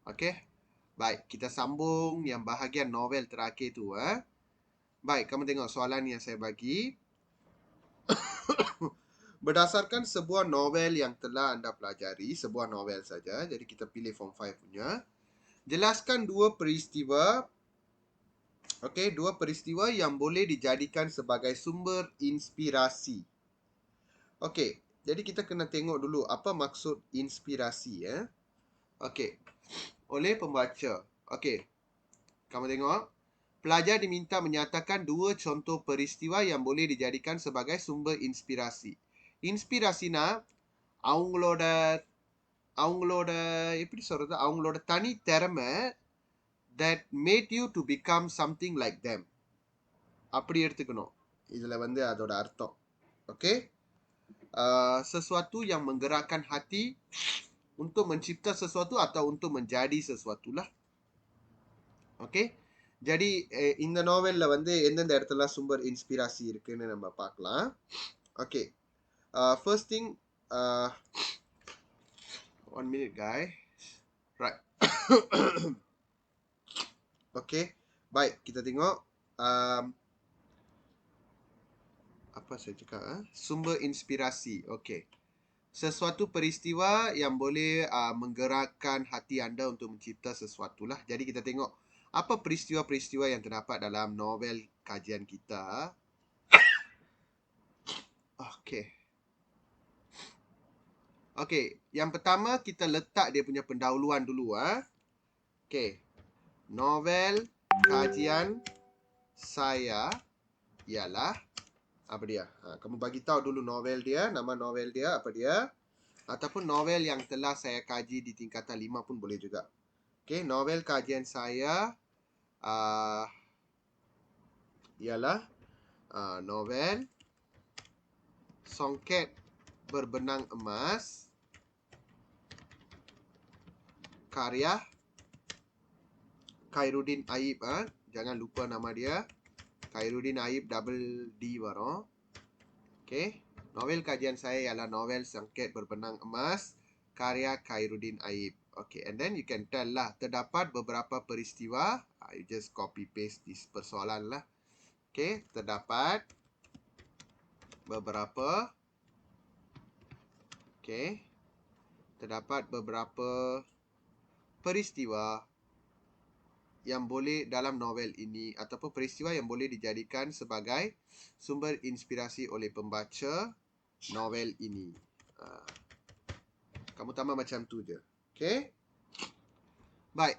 Okey. Baik, kita sambung yang bahagian novel terakhir tu. Baik, kamu tengok soalan yang saya bagi. Berdasarkan sebuah novel yang telah anda pelajari, sebuah novel saja. Jadi kita pilih form 5 punya. Jelaskan dua peristiwa. Okey, dua peristiwa yang boleh dijadikan sebagai sumber inspirasi. Okey, jadi kita kena tengok dulu apa maksud inspirasi. Okey, oleh pembaca. Okey, kamu tengok. Pelajar diminta menyatakan dua contoh peristiwa yang boleh dijadikan sebagai sumber inspirasi. இன்ஸ்பிரேஷனா அவங்களோட அவங்களோட எப்படி சொல்றது அவங்களோட தனி திறமை that made you to become something like them. அப்படி எடுத்துக்கணும். இதுல வந்து அதோட அர்த்தம். Okay? Sesuatu yang menggerakkan hati untuk mencipta sesuatu atau untuk menjadi sesuatu lah. Okay? Jadi இந்த நாவல்ல வந்து எந்தெந்த இடத்துல சூப்பர் இன்ஸ்பிரேஷன் இருக்குன்னு நம்ம பார்க்கலாம். Okay. First thing, 1 minute guys. Right. Okay. Baik, kita tengok. Apa saya cakap? Sumber inspirasi. Okay. Sesuatu peristiwa yang boleh menggerakkan hati anda untuk mencipta sesuatu lah. Jadi kita tengok apa peristiwa-peristiwa yang terdapat dalam novel kajian kita. Okay. Okay. Yang pertama kita letak dia punya pendahuluan dulu. Okay. Novel kajian saya ialah apa dia? Kamu bagi tahu dulu novel dia, nama novel dia apa dia? Ataupun novel yang telah saya kaji di tingkatan 5 pun boleh juga. Okey, novel kajian saya ialah novel Songket Berbenang Emas karya Khairuddin Aib. Jangan lupa nama dia. Khairuddin Aib double D baru. Okey. Novel kajian saya ialah novel Songket Berbenang Emas karya Khairuddin Aib. Okay, and then you can tell lah. Terdapat beberapa peristiwa. You just copy paste this persoalan lah. Okay, terdapat beberapa. Okay. Terdapat beberapa peristiwa yang boleh dalam novel ini ataupun peristiwa yang boleh dijadikan sebagai sumber inspirasi oleh pembaca novel ini. Kamu tambah macam tu je. Okay. Baik.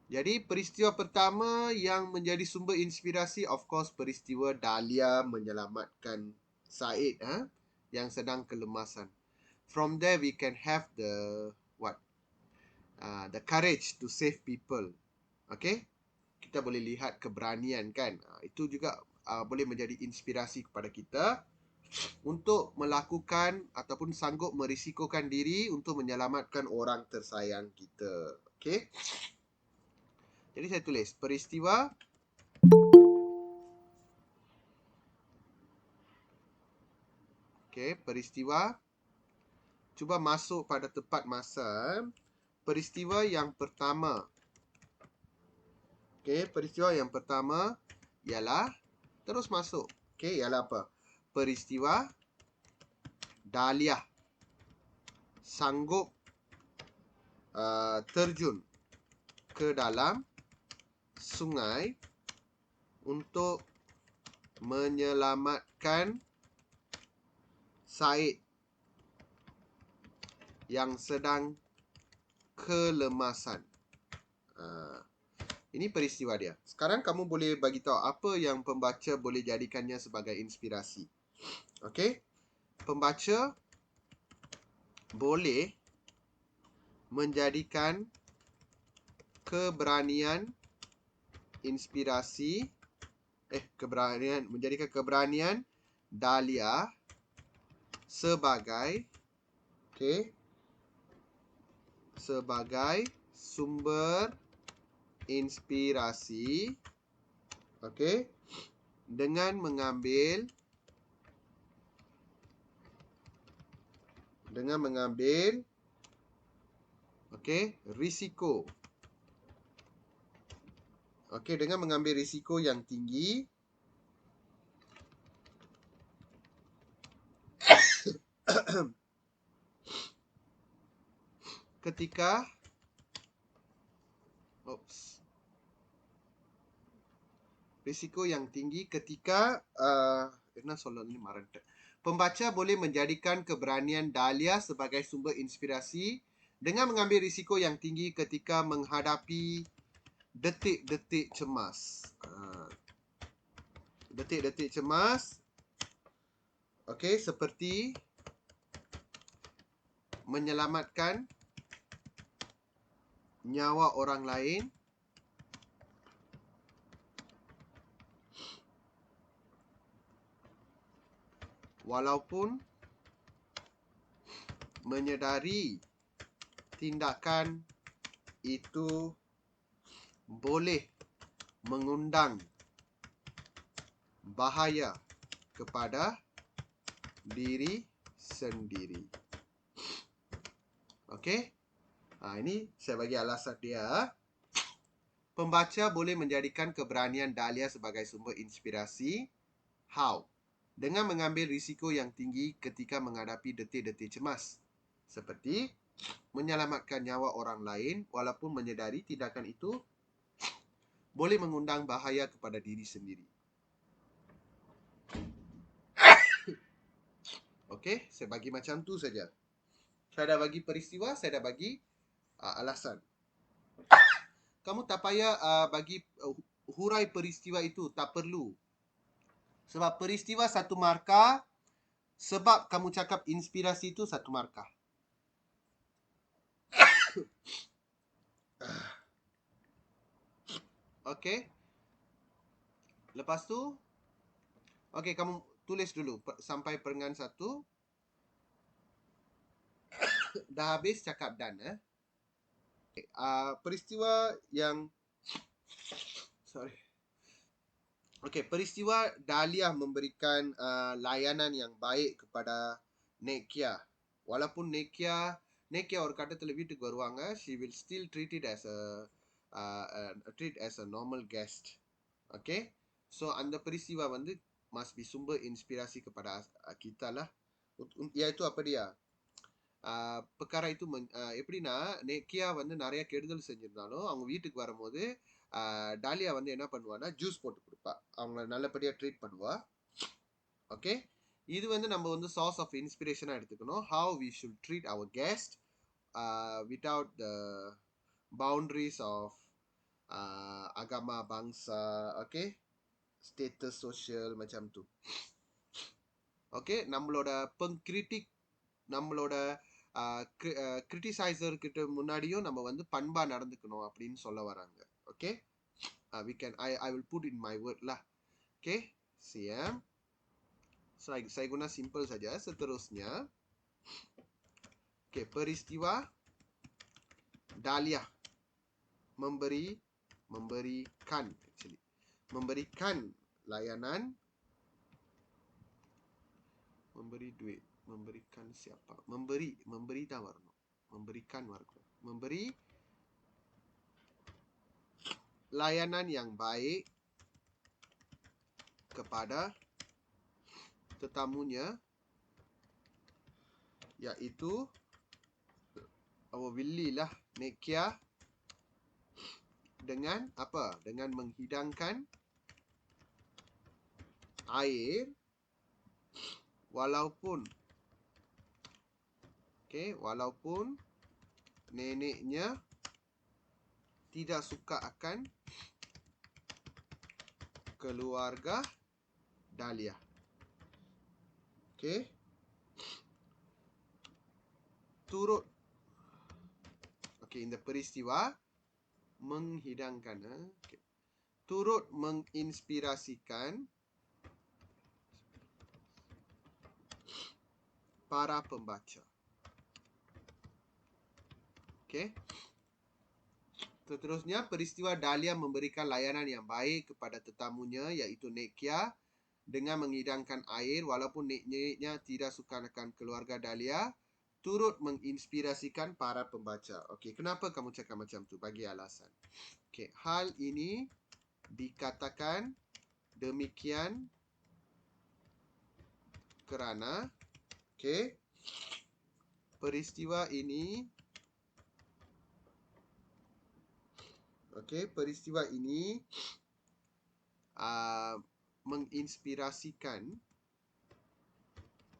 Jadi peristiwa pertama yang menjadi sumber inspirasi of course peristiwa Dahlia menyelamatkan Said yang sedang kelemasan. From there we can have the the courage to save people. Okay? Kita boleh lihat keberanian kan. Itu juga boleh menjadi inspirasi kepada kita untuk melakukan ataupun sanggup merisikokan diri untuk menyelamatkan orang tersayang kita. Okay? Jadi saya tulis peristiwa peristiwa cuba masuk pada tepat masa. Peristiwa yang pertama. Peristiwa yang pertama ialah terus masuk. Ialah apa? Peristiwa Dahlia sanggup terjun ke dalam sungai untuk menyelamatkan Said yang sedang kelemasan. Ini peristiwa dia. Sekarang kamu boleh bagi tahu apa yang pembaca boleh jadikannya sebagai inspirasi. Okey? Pembaca boleh menjadikan keberanian inspirasi menjadikan keberanian Dahlia sebagai sebagai sumber inspirasi dengan mengambil risiko Okey, dengan mengambil risiko yang tinggi ketika risiko yang tinggi ketika pembaca boleh menjadikan keberanian Dahlia sebagai sumber inspirasi dengan mengambil risiko yang tinggi ketika menghadapi detik-detik cemas. Detik-detik cemas, okey, seperti menyelamatkan nyawa orang lain walaupun menyedari tindakan itu boleh mengundang bahaya kepada diri sendiri. Okey? Ini saya bagi alasan dia. Pembaca boleh menjadikan keberanian Dahlia sebagai sumber inspirasi. How? Dengan mengambil risiko yang tinggi ketika menghadapi detik-detik cemas. Seperti menyelamatkan nyawa orang lain walaupun menyedari tindakan itu boleh mengundang bahaya kepada diri sendiri. Okey, saya bagi macam tu saja. Saya dah bagi peristiwa, saya dah bagi alasan. Kamu tak payah bagi hurai peristiwa itu, tak perlu. Sebab peristiwa satu markah, sebab kamu cakap inspirasi itu satu markah. Okey. Lepas tu, okey, kamu tulis dulu sampai perengan 1. Dah habis cakap done. Peristiwa yang Okey, peristiwa Dahlia memberikan layanan yang baik kepada Nekia. Walaupun Nekia ஒரு கட்டத்துல வீட்டுக்கு வருவாங்க, she will still treat it as a normal guest. Okay? So அந்த peristiwa வந்து must be sumber inspirasi kepada kita lah. Iaitu apa dia? Perkara itu எப்படின்னா நெக்கியா வந்து நிறைய கெடுதல் செஞ்சிருந்தாலும் அவங்க வீட்டுக்கு வரும்போது டாலியா வந்து என்ன பண்ணுவான்னா ஜூஸ் போட்டு கொடுப்பா, அவங்கள நல்லபடியா ட்ரீட் பண்ணுவா. ஓகே, இது வந்து நம்ம வந்து சோர்ஸ் ஆஃப் இன்ஸ்பிரேஷனா எடுத்துக்கணும். how we should treat our guest without the boundaries of agama, bangsa, okay, status sosial macam tu. Okay, நம்மளோட pengkritik, நம்மளோட கிரிட்டிசைசர் கிட்ட முன்னாடியும் நம்ம வந்து பண்பா நடந்துக்கணும் அப்படின்னு சொல்ல வராங்க. Okay, I will put in my word lah. Okay, CM. So saya guna simple saja. Seterusnya, okay, peristiwa Dahlia memberikan layanan, memberi duit. Memberikan siapa? Memberi dah warna. Memberikan warna. Memberi layanan yang baik kepada tetamunya, iaitu Willy lah, Nekia, dengan apa? Dengan menghidangkan air walaupun neneknya tidak suka akan keluarga Dahlia. Okey. இந்த peristiwa menghidangkan, turut menginspirasikan para pembaca. Okey. Seterusnya, peristiwa Dahlia memberikan layanan yang baik kepada tetamunya, iaitu Nekia, dengan menghidangkan air walaupun neneknya tidak suka akan keluarga Dahlia, turut menginspirasikan para pembaca. Okey, kenapa kamu cakap macam tu? Bagi alasan. Okey, hal ini dikatakan demikian kerana peristiwa ini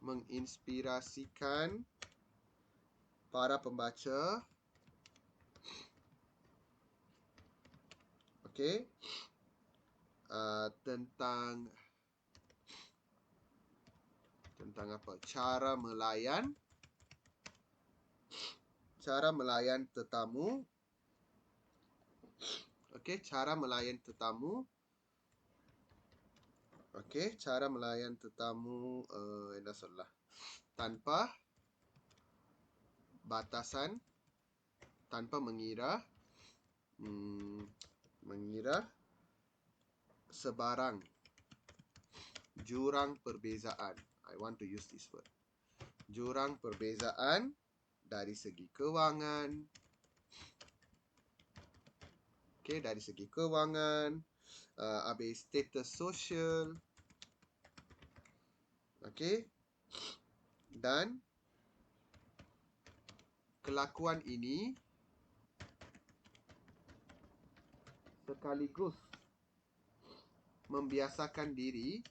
menginspirasikan para pembaca tentang apa? Cara melayan tetamu. Cara melayan tetamu. Cara melayan tetamu tanpa batasan, tanpa mengira sebarang jurang perbezaan. I want to use this word. Jurang perbezaan dari segi kewangan. Dari segi kewangan, habis status sosial. Dan kelakuan ini sekaligus membiasakan diri.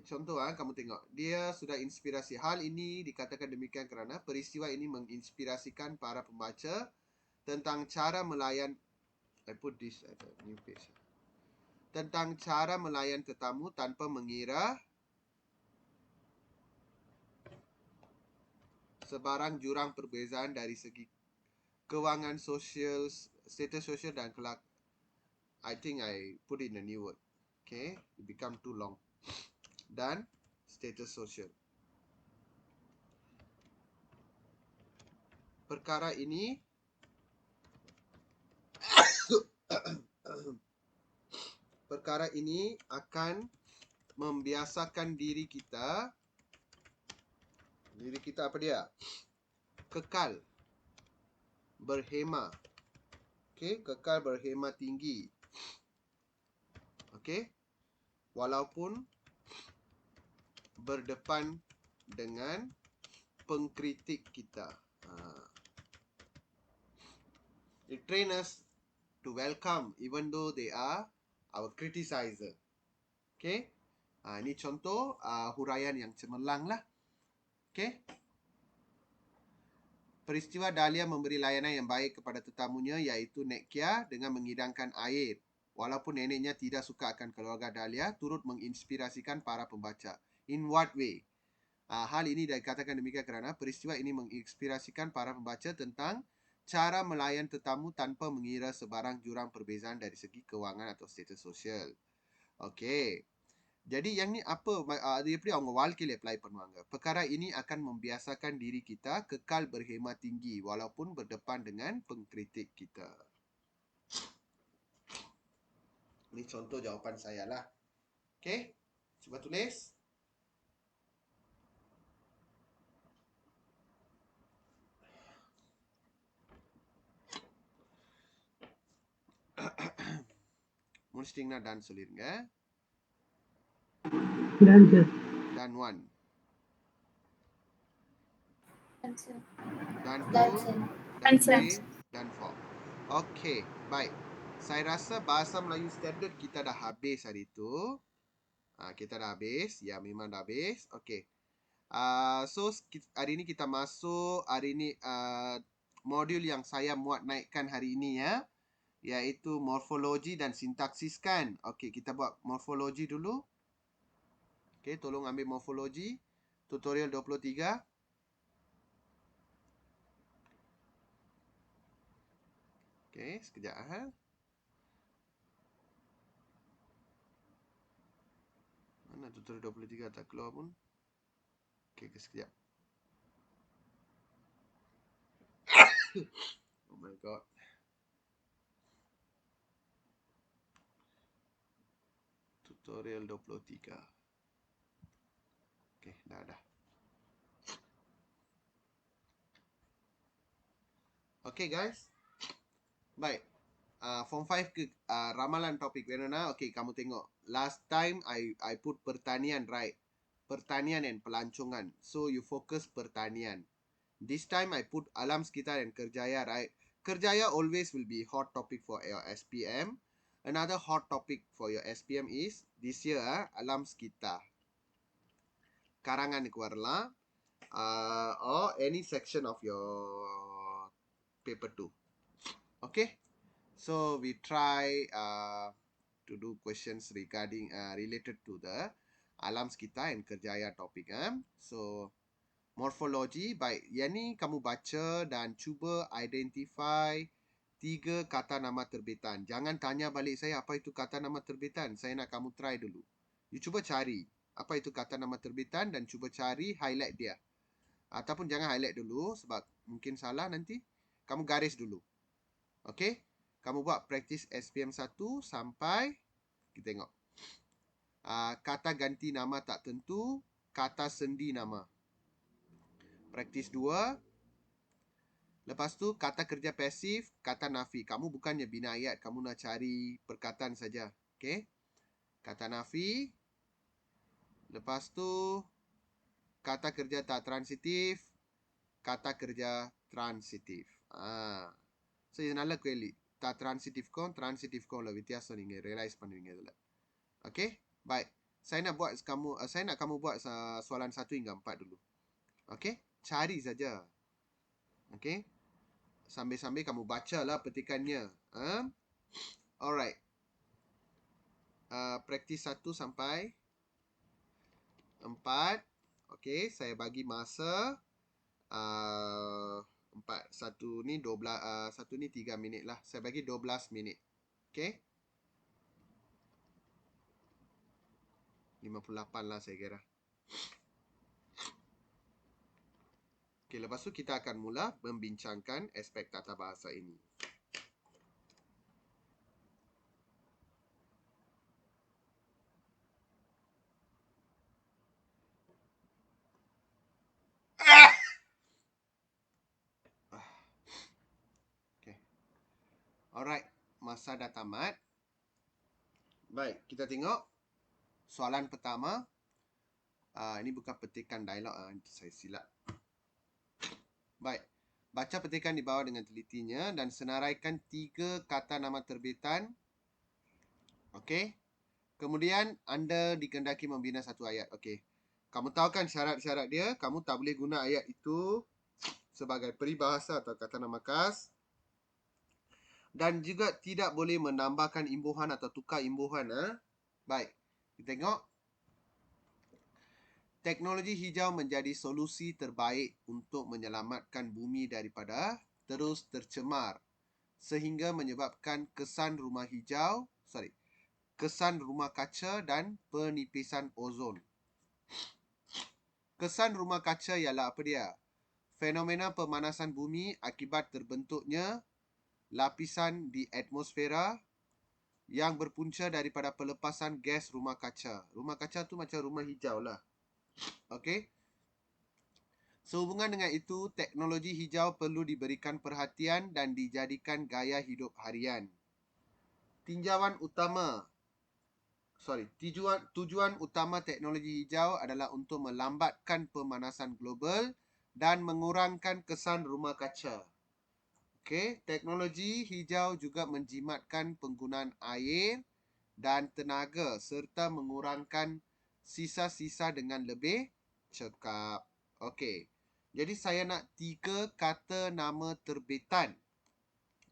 Contoh kamu tengok. Dia sudah inspirasi. Hal ini dikatakan demikian kerana peristiwa ini menginspirasikan para pembaca tentang cara melayan. I put this at a new page. Tentang cara melayan tetamu tanpa mengira sebarang jurang perbezaan dari segi kewangan sosial, status sosial dan kelak. I think I put in a new word. It become too long. Dan status sosial. Perkara ini akan membiasakan diri kita apa dia? Kekal berhema. Kekal berhema tinggi. Walaupun berdepan dengan pengkritik kita. It train us to welcome even though they are our criticizer. Ini contoh huraian yang cemerlang lah. Peristiwa Dahlia memberi layanan yang baik kepada tetamunya, iaitu Nek Kia, dengan menghidangkan air. Walaupun neneknya tidak suka akan keluarga Dahlia, turut menginspirasikan para pembaca. In what way? Hal ini dikatakan demikian kerana peristiwa ini menginspirasikan para pembaca tentang cara melayan tetamu tanpa mengira sebarang jurang perbezaan dari segi kewangan atau status sosial. Jadi yang ni apa அது எப்படி அவங்க வாழ்க்கையில apply பண்ணுவாங்க? Perkara ini akan membiasakan diri kita kekal berhema tinggi walaupun berdepan dengan pengkritik kita. Ini contoh jawapan saya lah. Cuba tulis. முடிச்சிட்டிங்கன்னா டான் சொல்லிருங்க. Dan 1. Dan 2. Dan 3. Dan 4. Okey, baik. Saya rasa bahasa Melayu standard kita dah habis hari itu. Kita dah habis. Ya, memang dah habis. Okey. So, hari ini kita masuk. Hari ini modul yang saya muat naikkan hari ini ya. Iaitu morfologi dan sintaksis kan. Okey, kita buat morfologi dulu. Tolong ambil morfologi. Tutorial 23. Sekejap. Mana tutorial 23 tak keluar pun. Sekejap. Oh my god. Tutorial 23. Dah. Okay guys. Baik. Form 5 ke ramalan topik Verona. Okay, kamu tengok. Last time I put pertanian, right? Pertanian and pelancongan. So you focus pertanian. This time I put alam sekitar and kerjaya, right? Kerjaya always will be hot topic for your SPM. Another hot topic for your SPM is this year alam sekitar. Karangan Kuarla or any section of your paper 2. Okay? So we try to do questions regarding related to the alam sekitar and kerjaya topic. So morfologi, baik. Yang ni kamu baca dan cuba identify 3 kata nama terbitan. Jangan tanya balik saya apa itu kata nama terbitan. Saya nak kamu try dulu. You cuba cari apa itu kata nama terbitan dan cuba cari highlight dia. Ataupun jangan highlight dulu sebab mungkin salah nanti. Kamu garis dulu. Okay? Kamu buat practice SPM 1 sampai kita tengok. Kata ganti nama tak tentu, kata sendi nama. Practice 2. Lepas tu kata kerja pasif, kata nafi. Kamu bukannya bina ayat, kamu nak cari perkataan saja. Okay? Kata nafi. Lepas tu kata kerja tak transitif, kata kerja transitif. So இதனால கேள்வி transitifக்கும் வித்தியாசம் நீங்க realize பண்ணுவீங்க இதுல. Okay? Baik. Saya nak kamu buat soalan 1 hingga 4 dulu. Okay? Cari saja. Okay? Sambil-sambil kamu bacalah petikannya. Alright. Practice 1 sampai 4. Okay, saya bagi masa 1 ni 3 minit lah. Saya bagi 12 minit. Okay? 58 lah saya kira. Okay, lepas tu kita akan mula membincangkan aspek tata bahasa ini. Okay. Alright, masa dah tamat. Baik, kita tengok soalan pertama. Ini bukan petikan dialog, saya silap. Baik, baca petikan di bawah dengan telitinya dan senaraikan 3 kata nama terbitan. Okey. Kemudian anda dikehendaki membina satu ayat. Okey. Kamu tahu kan syarat-syarat dia? Kamu tak boleh guna ayat itu sebagai peribahasa atau kata nama khas. Dan juga tidak boleh menambahkan imbuhan atau tukar imbuhan. Baik, kita tengok. Teknologi hijau menjadi solusi terbaik untuk menyelamatkan bumi daripada terus tercemar sehingga menyebabkan kesan rumah kaca dan penipisan ozon. Kesan rumah kaca ialah apa dia? Fenomena pemanasan bumi akibat terbentuknya lapisan di atmosfera yang berpunca daripada pelepasan gas rumah kaca. Rumah kaca tu macam rumah hijau lah. Okey. Sehubungan dengan itu, teknologi hijau perlu diberikan perhatian dan dijadikan gaya hidup harian. Tujuan utama teknologi hijau adalah untuk melambatkan pemanasan global dan mengurangkan kesan rumah kaca. Okey, teknologi hijau juga menjimatkan penggunaan air dan tenaga serta mengurangkan sisa-sisa dengan lebih cekap. Okey. Jadi saya nak 3 kata nama terbitan.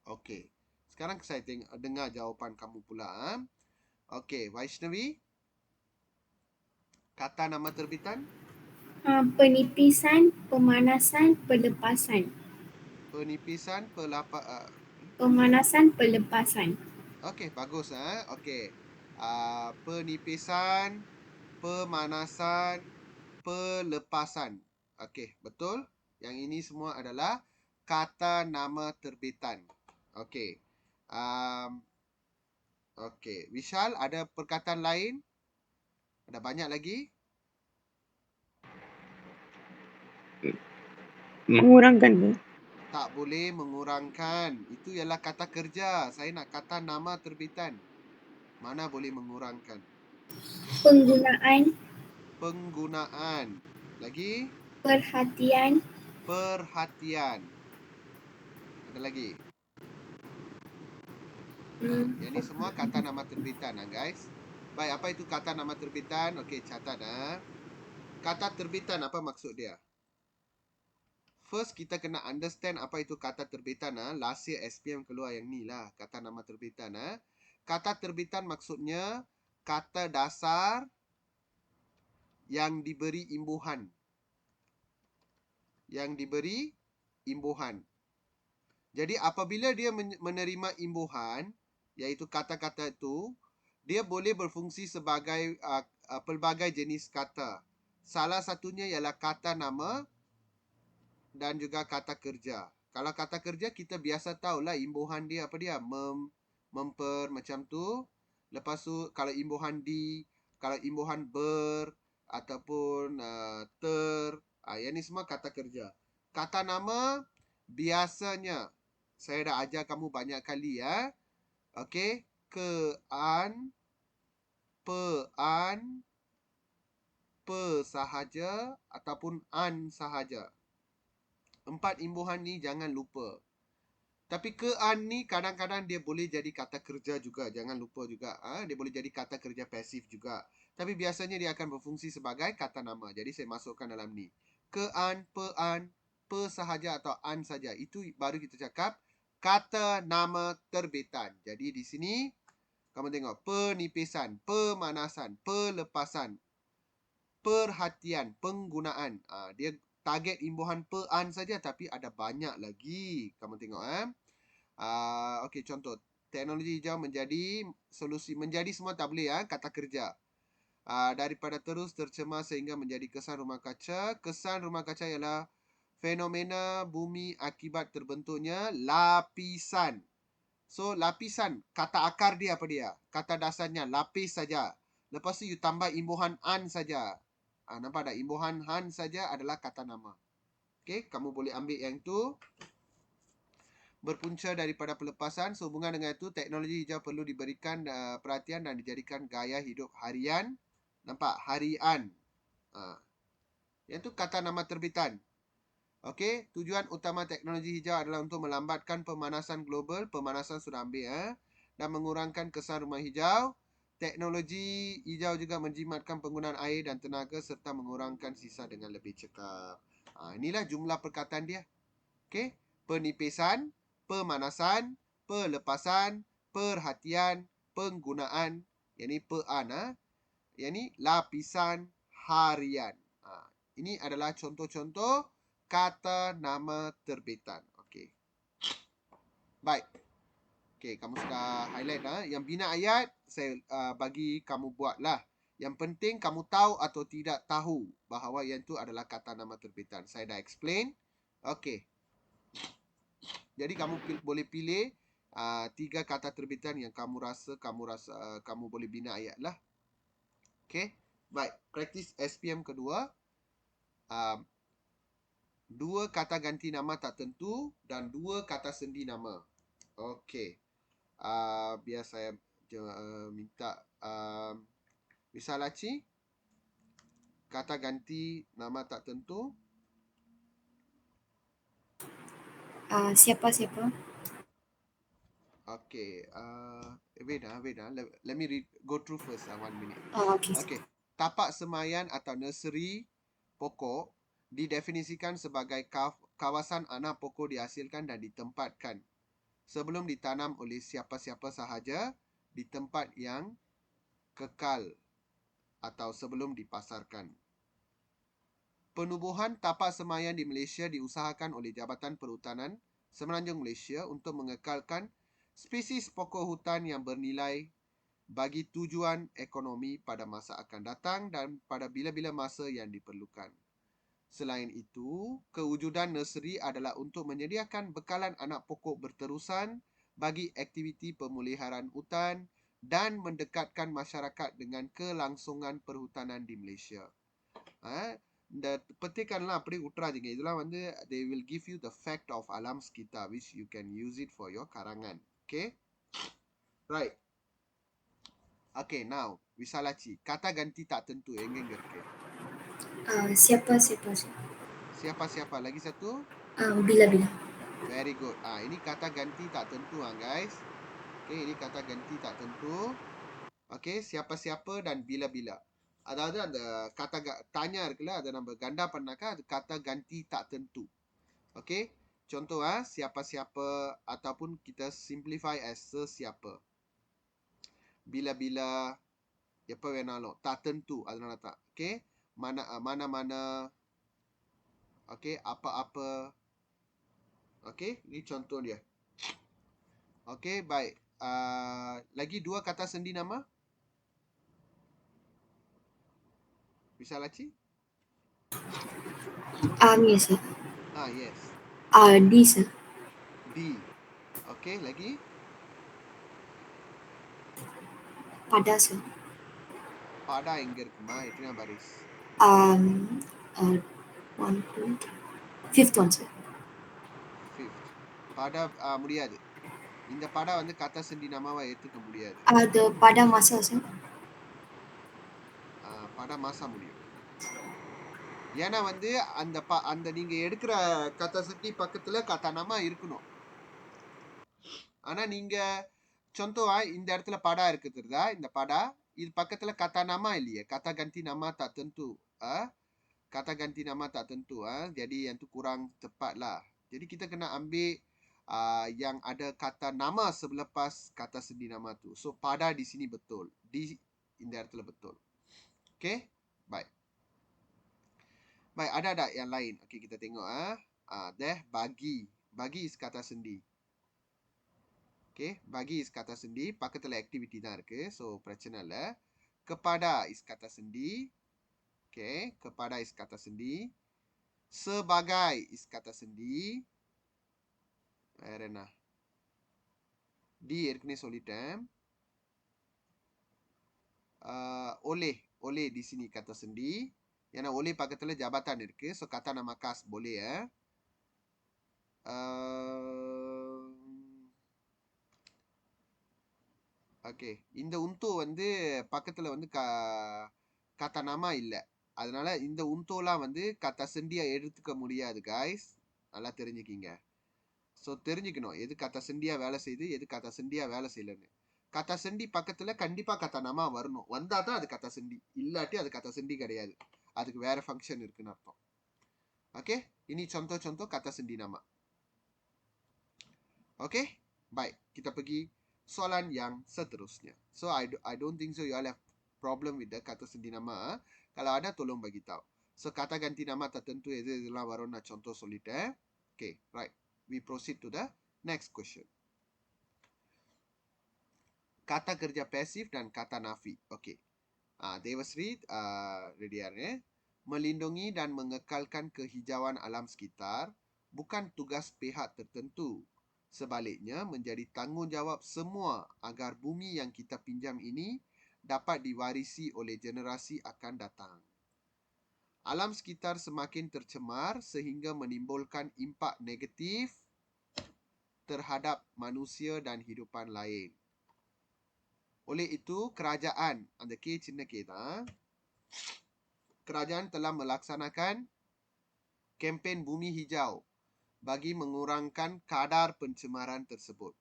Okey. Sekarang saya dengar jawapan kamu pula. Okey, Vaishnavi. Kata nama terbitan? Penipisan, pemanasan, pelepasan. Penipisan, Pemanasan, pelepasan. Okey, bagus. Okey. Penipisan, pemanasan, pelepasan. Okey, betul. Yang ini semua adalah kata nama terbitan. Okey. Okey. Vishal, ada perkataan lain? Ada banyak lagi? Mengurangkan ke? Tak boleh mengurangkan. Itu ialah kata kerja. Saya nak kata nama terbitan. Mana boleh mengurangkan? Penggunaan. Penggunaan. Lagi? Perhatian. Perhatian. Ada lagi? Yang ni semua kata nama terbitan guys. Baik, apa itu kata nama terbitan? Okey, catat Kata terbitan apa maksud dia? First, kita kena understand apa itu kata terbitan. Last year SPM keluar yang ni lah. Kata nama terbitan. Kata terbitan maksudnya kata dasar yang diberi imbuhan. Yang diberi imbuhan. Jadi apabila dia menerima imbuhan, iaitu kata-kata itu, dia boleh berfungsi sebagai pelbagai jenis kata. Salah satunya ialah kata nama dan juga kata kerja. Kalau kata kerja, kita biasa tahulah imbuhan dia apa dia? Memper, macam tu. Lepas tu, kalau imbuhan di, kalau imbuhan ber, ataupun ter. Yang ni semua kata kerja. Kata nama, biasanya, saya dah ajar kamu banyak kali Okey. Ke-an, pe-an, pe sahaja, ataupun an sahaja. 4 imbuhan ni jangan lupa. Tapi ke-an ni kadang-kadang dia boleh jadi kata kerja juga. Jangan lupa juga. Dia boleh jadi kata kerja pasif juga. Tapi biasanya dia akan berfungsi sebagai kata nama. Jadi saya masukkan dalam ni. Ke-an, pe-an, pe sahaja atau an saja. Itu baru kita cakap kata nama terbitan. Jadi di sini kamu tengok penipisan, pemanasan, pelepasan, perhatian, penggunaan. Dia target imbuhan pe-an saja tapi ada banyak lagi. Kamu tengok okey, contoh. Teknologi hijau menjadi solusi. Menjadi semua tak boleh kata kerja. Daripada terus tercemar sehingga menjadi kesan rumah kaca. Kesan rumah kaca ialah fenomena bumi akibat terbentuknya lapisan. So, lapisan. Kata akar dia apa dia? Kata dasarnya lapis saja. Lepas tu you tambah imbuhan an saja. Nampak tak? Imbuhan han saja adalah kata nama. Okey, kamu boleh ambil yang tu. Berpunca daripada pelepasan. Sehubungan dengan itu, teknologi hijau perlu diberikan perhatian dan dijadikan gaya hidup harian. Nampak? Harian. Yang tu kata nama terbitan. Okey, tujuan utama teknologi hijau adalah untuk melambatkan pemanasan global. Pemanasan sudah ambil dan mengurangkan kesan rumah hijau. Teknologi hijau juga menjimatkan penggunaan air dan tenaga serta mengurangkan sisa dengan lebih cekap. Inilah jumlah perkataan dia. Okey, penipisan, pemanasan, pelepasan, perhatian, penggunaan. Yang ni pe-an. Yang ni lapisan harian. Ini adalah contoh-contoh kata nama terbitan. Okey. Baik. Okey, kamu sudah highlight Yang bina ayat saya bagi kamu buatlah. Yang penting kamu tahu atau tidak tahu bahawa yang tu adalah kata nama terbitan. Saya dah explain. Okey. Jadi kamu boleh pilih 3 kata terbitan yang kamu rasa kamu boleh bina ayat lah. Okey. Baik, praktis SPM kedua. 2 kata ganti nama tak tentu dan 2 kata sendi nama. Okey. Biar saya minta Wisalaci. Kata ganti nama tak tentu. Siapa-siapa? Okey. Wait. Let me go through first. 1 minute. Okey. Okey. Tapak semayan atau nursery pokok didefinisikan sebagai kawasan anak pokok dihasilkan dan ditempatkan sebelum ditanam oleh siapa-siapa sahaja di tempat yang kekal atau sebelum dipasarkan. Penubuhan tapak semayan di Malaysia diusahakan oleh Jabatan Perhutanan Semenanjung Malaysia untuk mengekalkan spesies pokok hutan yang bernilai bagi tujuan ekonomi pada masa akan datang dan pada bila-bila masa yang diperlukan. Selain itu, kewujudan nursery adalah untuk menyediakan bekalan anak pokok berterusan bagi aktiviti pemeliharaan hutan dan mendekatkan masyarakat dengan kelangsungan perhutanan di Malaysia. இந்த பத்திரிக்கைலாம் அப்படியே விட்டுறாதீங்க. இதெல்லாம் வந்து they will give you the fact of alam sekitar which you can use it for your karangan. Okay, right. Okay, now Visalachi, kata ganti tak tentu எங்கெங்க இருக்கு? Siapa. Siapa-siapa, lagi satu. Bila. Very good. Ini kata ganti tak tentu guys. Okay, ini kata ganti tak tentu. Okay, siapa-siapa dan bila-bila. அதாவது அந்த kata tanya இருக்குல்ல, அதை நம்ம ganda பண்ணாக்கா அது kata ganti tak tentu. Okay, contoh siapa-siapa ataupun kita simplify as sesiapa. Bila-bila, எப்ப வேணாலும், tak tentu அதனால tak. Okay, mana-mana. Okay, apa-apa. Okay, ini contoh dia. Okay, baik. Lagi dua kata sendi nama. Bisa Laci? Ni sir. Yes. Di sir. Di. Okay, lagi? Pada sir. Pada எங்க இருக்குமா? எத்தனை baris? 1, 2, 5th one sir. Fifth. Pada முடியாது. இந்த pada வந்து kata sendi namawa ஏத்துக்க முடியாது. The pada masa sir. pada masa முடியும். ஏன்னா வந்து அந்த நீங்க எடுக்கிற kata sendi பக்கத்துல kata nama இருக்கணும். ஆனா நீங்க contoh இந்த இடத்துல pada இருக்கு தெரியுதா? இந்த pada இது பக்கத்துல kata nama இல்லையே. Kata ganti nama tak tentu. Kata ganti nama tak tentu. Jadi yang tu kurang tepat lah. Jadi kita kena ambil yang ada kata nama selepas kata sendi nama tu. So pada di sini betul. Di இந்த இடத்துல betul. Okay? Baik. Baik, ada yang lain. Okay, kita tengok bagi. Bagi is kata sendi. Okay, bagi is kata sendi. பக்கத்துல activity தான் இருக்கு. So பிரச்சனை இல்ல. Kepada is kata sendi. Okay, kepada is kata sendi. Sebagai is kata sendi. வேற என்ன? Di ஏற்கனவே சொல்லிட்டேன். Oleh di sini kata sendi. ஏன்னா oleh பக்கத்துல jabatan இருக்கு. So kata nama khas boleh Okay, இந்த untuk வந்து பக்கத்துல வந்து kata nama இல்ல. அதனால இந்த untukலாம் வந்து kata sendiயா எடுத்துக்க முடியாது guys. நல்லா தெரிஞ்சுக்கிங்க. ஸோ தெரிஞ்சுக்கணும் எது kata sendiயா வேலை செய்யுது, எது kata sendiயா வேலை செய்யலன்னு. kata sendi பக்கத்துல கண்டிப்பா kata nama வரணும். வந்தா தான் அது kata sendi. இல்லாட்டி அது kata sendi கிடையாது. அதுக்கு வேற ஃபங்க்ஷன் இருக்குன்னு அர்த்தம். Okay, ini contoh-contoh kata sendi nama. Okay, baik. Kita pergi soalan yang seterusnya. So I don't think so you all have problem with the kata sendi nama. Kalau ada tolong bagi tahu. So kata ganti nama tertentu இதெல்லாம் வரும் நான் contoh சொல்லிட்டேன். Okay, right. We proceed to the next question. Kata kerja pasif dan kata nafi. Okay. Devasri ready ya. Melindungi dan mengekalkan kehijauan alam sekitar bukan tugas pihak tertentu. Sebaliknya menjadi tanggungjawab semua agar bumi yang kita pinjam ini dapat diwarisi oleh generasi akan datang. Alam sekitar semakin tercemar sehingga menimbulkan impak negatif terhadap manusia dan hidupan lain. Oleh itu, kerajaan, அந்த K சின்ன K தான், kerajaan telah melaksanakan kempen bumi hijau bagi mengurangkan kadar pencemaran tersebut.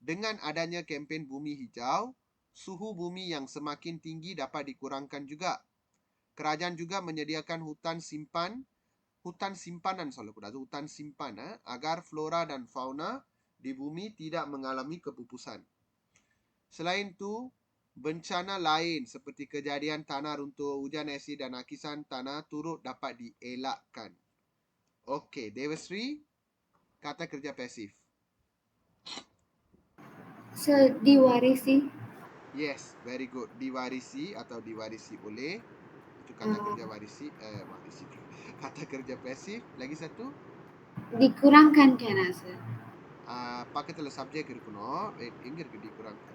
Dengan adanya kempen bumi hijau, suhu bumi yang semakin tinggi dapat dikurangkan juga. Kerajaan juga menyediakan hutan simpan agar flora dan fauna di bumi tidak mengalami kepupusan. Selain itu, bencana lain seperti kejadian tanah runtuh, hujan asid dan akisan tanah turut dapat dielakkan. Okey, Devasri, kata kerja pasif. Sir, diwarisi. Yes, very good. Diwarisi atau diwarisi oleh. Itu kata kerja warisi. Kata kerja pasif. Lagi satu. Dikurangkan kena sir. பக்கத்துல சப்ஜெக்ட் இருக்கணும். எங்க இருக்கு dikurangkan?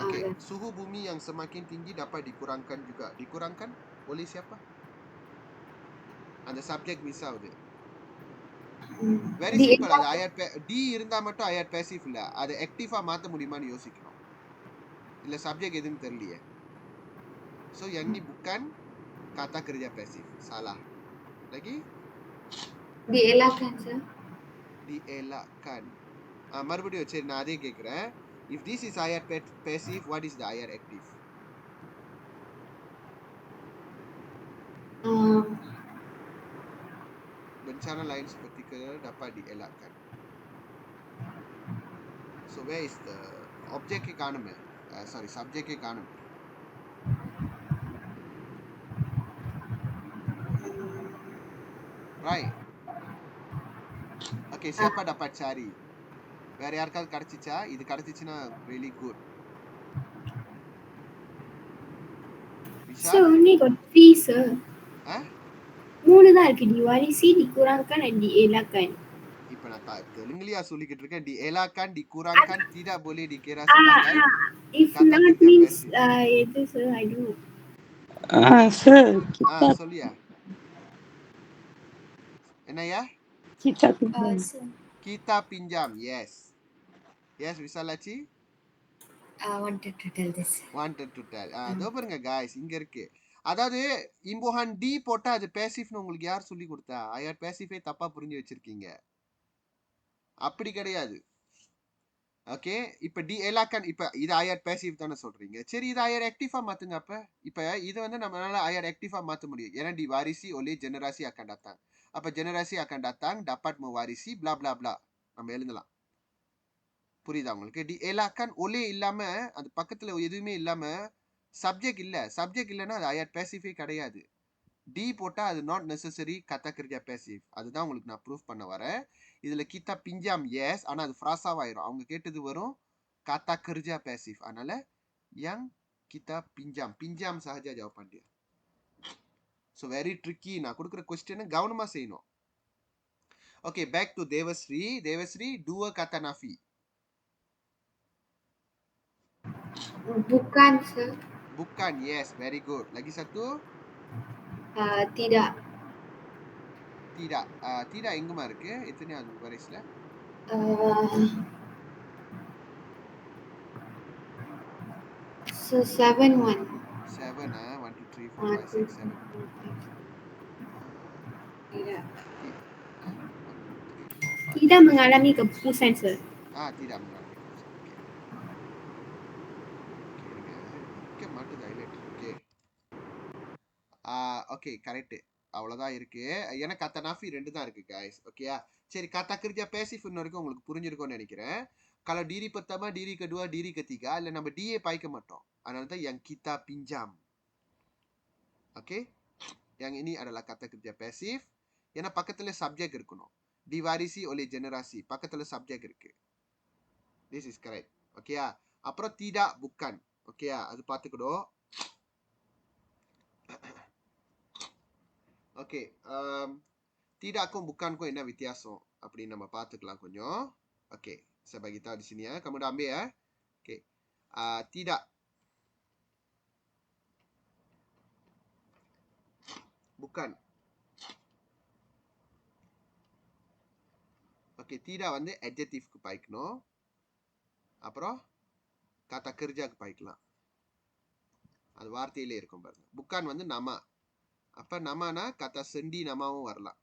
Okay, suhu bumi yang semakin tinggi dapat dikurangkan juga. Dikurangkan oleh siapa? அந்த subject miss ஆகுது. Mm. Very Di simple. அது elakkan. D இருந்தா மட்டும் IR passive இல்ல. அது ஆக்டிவா மாத்த முடியுமான்னு யோசிக்கணும். இல்ல சப்ஜெக்ட் எதுன்னு தெரியலையே. So yang ni bukan kata kerja pasif. Salah. Lagi? Dielakkan, sir. Dielakkan. மறுபடியும் சரி நான் அதே கேட்கிறேன். If this is IR passive, what is the IR active? Bencana lain seperti dapat dielakkan. So where is the object ke kaanum hai? Sorry, subject ke kaanum hai. Right. Okay, siapa dapat cari? வேற யாருக்காவது கிடைச்சிச்சா? இது கிடைச்சிச்சுன்னா really good. So Vishal? only got 3, sir. Huh? 3 தான் இருக்கு. Diwarisi, dikurangkan and dielakkan. இப்ப நான் தெலுங்குலயா சொல்லிக்கிட்டு இருக்கேன். dielakkan, dikurangkan tidak boleh dikira sebagai If kata not kerja means pasif. itu, sir, I don't know. Sir, kita சொல்லியா? என்னய்யா? kita pinjam. Sir, Kita pinjam. Yes. Yes, Visalachi? wanted to tell this. Wanted to tell. இதோ பாருங்க guys, இங்க இருக்கு. அதாவது இம்போஹான் டி போட்டா அது பேசிவ்னு உங்களுக்கு யார் சொல்லி கொடுத்தா? ஐஆர் பேசிவே தப்பா புரிஞ்சு வச்சிருக்கீங்க. அப்படி கிடையாது. ஓகே, இப்ப டி எலாக்கன் இப்ப இது ஐஆர் பேசிவ் தானே சொல்றீங்க. சரி, இது ஐஆர் ஆக்டிவா மாத்துங்க. அப்ப இப்ப இது வந்து நம்மளால ஐஆர் ஆக்டிவா மாத்த முடியும். ஏன்னா டி வாரிசி ஒலி ஜெனராசி akan datang. அப்ப ஜெனராசி akan datang dapat mewarisi bla bla bla. நம்ம எழுதலாம். புரியுதா உங்களுக்கு? டி எலாக்கன் ஒலே இல்லாம அது பக்கத்துல எதுவுமே இல்லாம சப்ஜெக்ட் இல்ல. சப்ஜெக்ட் இல்லைன்னா அது ஐஆர் பேசிவே கிடையாது. டி போட்டா அது நாட் நெசசரி கத்தா கிரியா பேசிவ். அதுதான் உங்களுக்கு நான் ப்ரூஃப் பண்ண வரேன். இதுல கித்தா பிஞ்சாம் எஸ், ஆனா அது ஃப்ராசாவாயிரும். அவங்க கேட்டது வரும் kata kerja pasif. Adanalah yang kita pinjam. Pinjam sahaja jawapan dia. So very tricky. Nah, கொடுக்கிற question கவனமா செய்யணும். Okay, back to Devasri. Devasri, dua kata nafi. Bukan, sir. Bukan, yes, very good. Lagi satu? Tidak. Tidak. Tidak எங்குமா இருக்கு? எத்தனையாவது வரிசையில? So 7 1. 7, 1 2 3 4 5 6 7. Tidak. 1 2 3 4 5. Tidak mengalami keputusan, sir. Tidak mengalami keputusan. Okay. Okay, இருங்க. நிக்க மாட்டுது highlighter. Okay. Okay, correct. அவ்வளவுதான் இருக்கு. ஏன்னா கத்த நாஃபி 2 தான் இருக்கு guys. ஓகேயா? சரி, kata kerja pasif வரைக்கும் உங்களுக்கு புரிஞ்சிருக்கும்னு நினைக்கிறேன். kalau diri pertama, diri kedua, diri ketiga, இல்ல நம்ம டிஏ பாய்க்க மாட்டோம். அதனால தான் yang kita pinjam. Okay? yang ini adalah kata kerja pasif. ஏன்னா பக்கத்துல சப்ஜெக்ட் இருக்கணும். diwarisi oleh generasi. பக்கத்துல சப்ஜெக்ட் இருக்கு. This is correct. ஓகேயா? அப்புறம் tidak bukan. ஓகேயா? அது பார்த்துக்கணும். ஓகே, tidakக்கும் bukanக்கும் என்ன வித்தியாசம் அப்படின்னு நம்ம பார்த்துக்கலாம் கொஞ்சம். Okay, saya bagi tahu di sini ya. Kamu dah ambil ya. Oke. Tidak. Bukan. Oke, tidak வந்து adjective-க்கு பாய்க்கணும். அப்புறம் kata kerja-க்கு பாய்க்கலாம். அது வார்த்தையிலே இருக்கும் பாருங்க. bukan வந்து nama. அப்ப namana kata sendi namaவும் வரலாம்.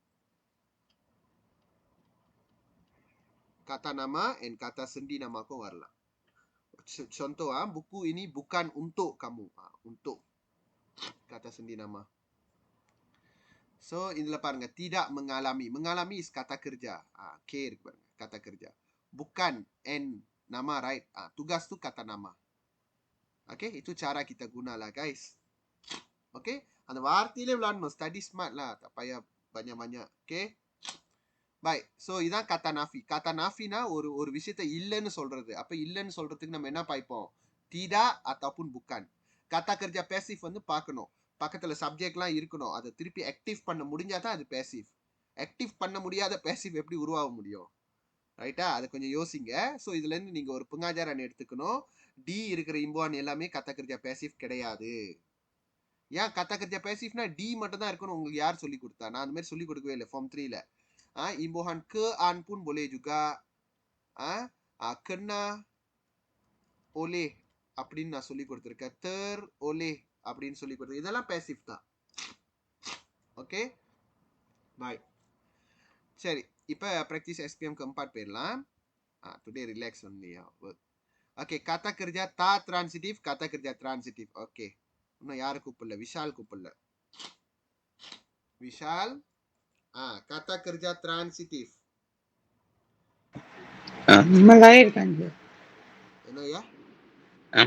Kata nama and kata sendi namaக்கும் வரலாம். Contoh, buku ini bukan untuk kamu. Untuk. Kata sendi nama. So, inilah பாருங்க. Tidak mengalami. Mengalami is kata kerja. K இருக்கு பாருங்க. Kata kerja. Bukan and nama, right? Tugas tu kata nama. Okay, itu cara kita guna lah guys. Okay, அந்த வார்த்தையிலே விளையாடணும். Study smart lah. Tak payah banyak-banyak. Okay. Baik. So, இதான் kata nafi. Kata nafiனா ஒரு விஷயத்தை இல்லைன்னு சொல்றது. அப்ப இல்லைன்னு சொல்றதுக்கு நம்ம என்ன பாய்ப்போம்? tidak ataupun bukan. Kata kerja passive வந்து பார்க்கணும். பக்கத்துல சப்ஜெக்ட்லாம் இருக்கணும். அதை திருப்பி ஆக்டிவ் பண்ண முடிஞ்சாதான் அது பேசிவ். ஆக்டிவ் பண்ண முடியாத பேசிவ் எப்படி உருவாக முடியும்? ரைட்டா? அதை கொஞ்சம் யோசிங்க. ஸோ இதுல இருந்து நீங்க ஒரு புங்காஜாரன் எடுத்துக்கணும். டி இருக்கிற இம்போன் எல்லாமே kata kerja passive கிடையாது. ஏன் kata kerja pasifனா D மட்டும் தான் இருக்கணும் உங்களுக்கு யார் சொல்லி கொடுத்தா? நான் அந்த மாதிரி சொல்லி கொடுக்கவே இல்லை form 3ல. Imbuhan ke an pun boleh juga. Kena oleh அப்படின்னு நான் சொல்லி கொடுத்துருக்கேன். ter oleh அப்படின்னு சொல்லி கொடுத்துருக்கேன். இதெல்லாம் passive தான். Okay bye. சரி இப்போ ப்ராக்டிஸ் SPM keempat போயிடலாம். Today relax only work. Okay kata kerja ta transitif, kata kerja transitif. Okay இன்னும் யாரு கூப்பிடல? விஷால் கூப்பிடல. Vishal kata kerja transitif. Melahirkan, sir. என்ன ya?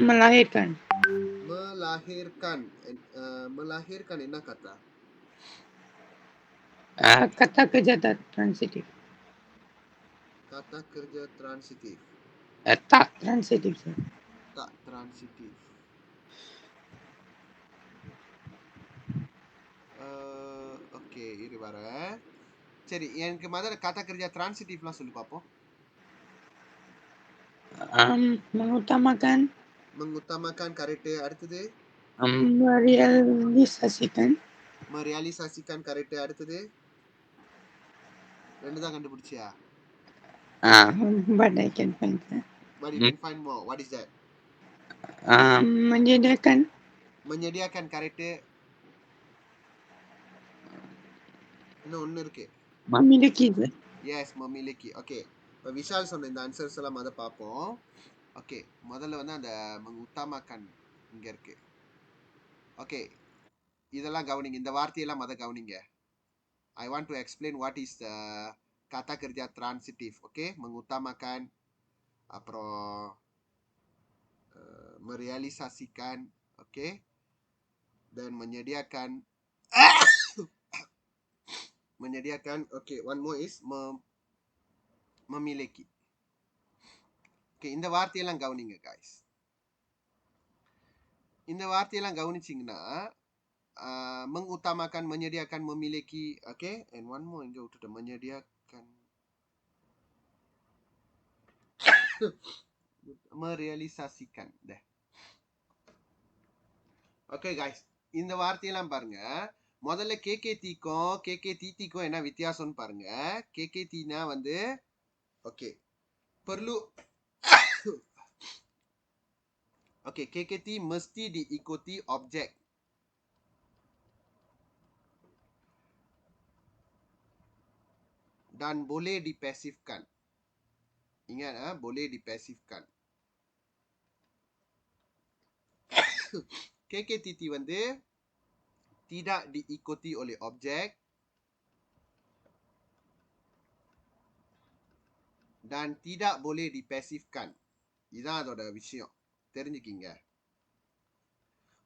Melahirkan. Melahirkan. Melahirkan என்ன kata? Kata kerja transitif. Kata kerja transitif. Tak transitif, sir. Tak transitif. Okay இரு வரேன். சரி எனக்கு முதல்ல kata kerja transitifலாம் சொல்லி பார்ப்போம். Mengutamakan. Mengutamakan karete. அடுத்தது merealisasikan. merealisasikan karete. அடுத்தது ரெண்டு தான் கண்டுபிடிச்சியா? But I can find that. But you can find more. What is that? Menyediakan. Menyediakan karete. இன்னும் ஒன்று இருக்கு. Memiliki, sir. Yes memiliki. Okay இப்போ விஷால் சொன்ன இந்த ஆன்சர்ஸ் எல்லாம் அதை பார்ப்போம். ஓகே முதல்ல வந்து அந்த mengutamakan இங்க இருக்கு. ஓகே இதெல்லாம் கவனிங்க, இந்த வார்த்தையெல்லாம் மத கவனிங்க. I want to explain what is the kata kerja transitif. Okay mengutamakan, அப்புறம் merealisasikan, okay dan menyediakan. Menyediakan. Okay one more is memiliki. Okay இந்த வார்த்தையெல்லாம் கவனிங்க guys. இந்த வார்த்தையெல்லாம் கவனிச்சிங்கன்னா mengutamakan, menyediakan, memiliki. Okay, and one more இங்க விட்டுட்டு menyediakan. merealisasikan. Dah. Okay guys, இந்த வார்த்தையெல்லாம் பாருங்க. முதல்ல KKT-க்கும் KKTT-க்கும் என்ன வித்தியாசம்னு பாருங்க. KKT-னா வந்து okay perlu. Okey, KKT mesti diikuti objek. Dan boleh dipasifkan. Ingat boleh dipasifkan. KKTT வந்து tidak diikuti oleh objek dan tidak boleh dipasifkan. இதான் அதோட விஷயம். தெரிஞ்சுக்கிங்க.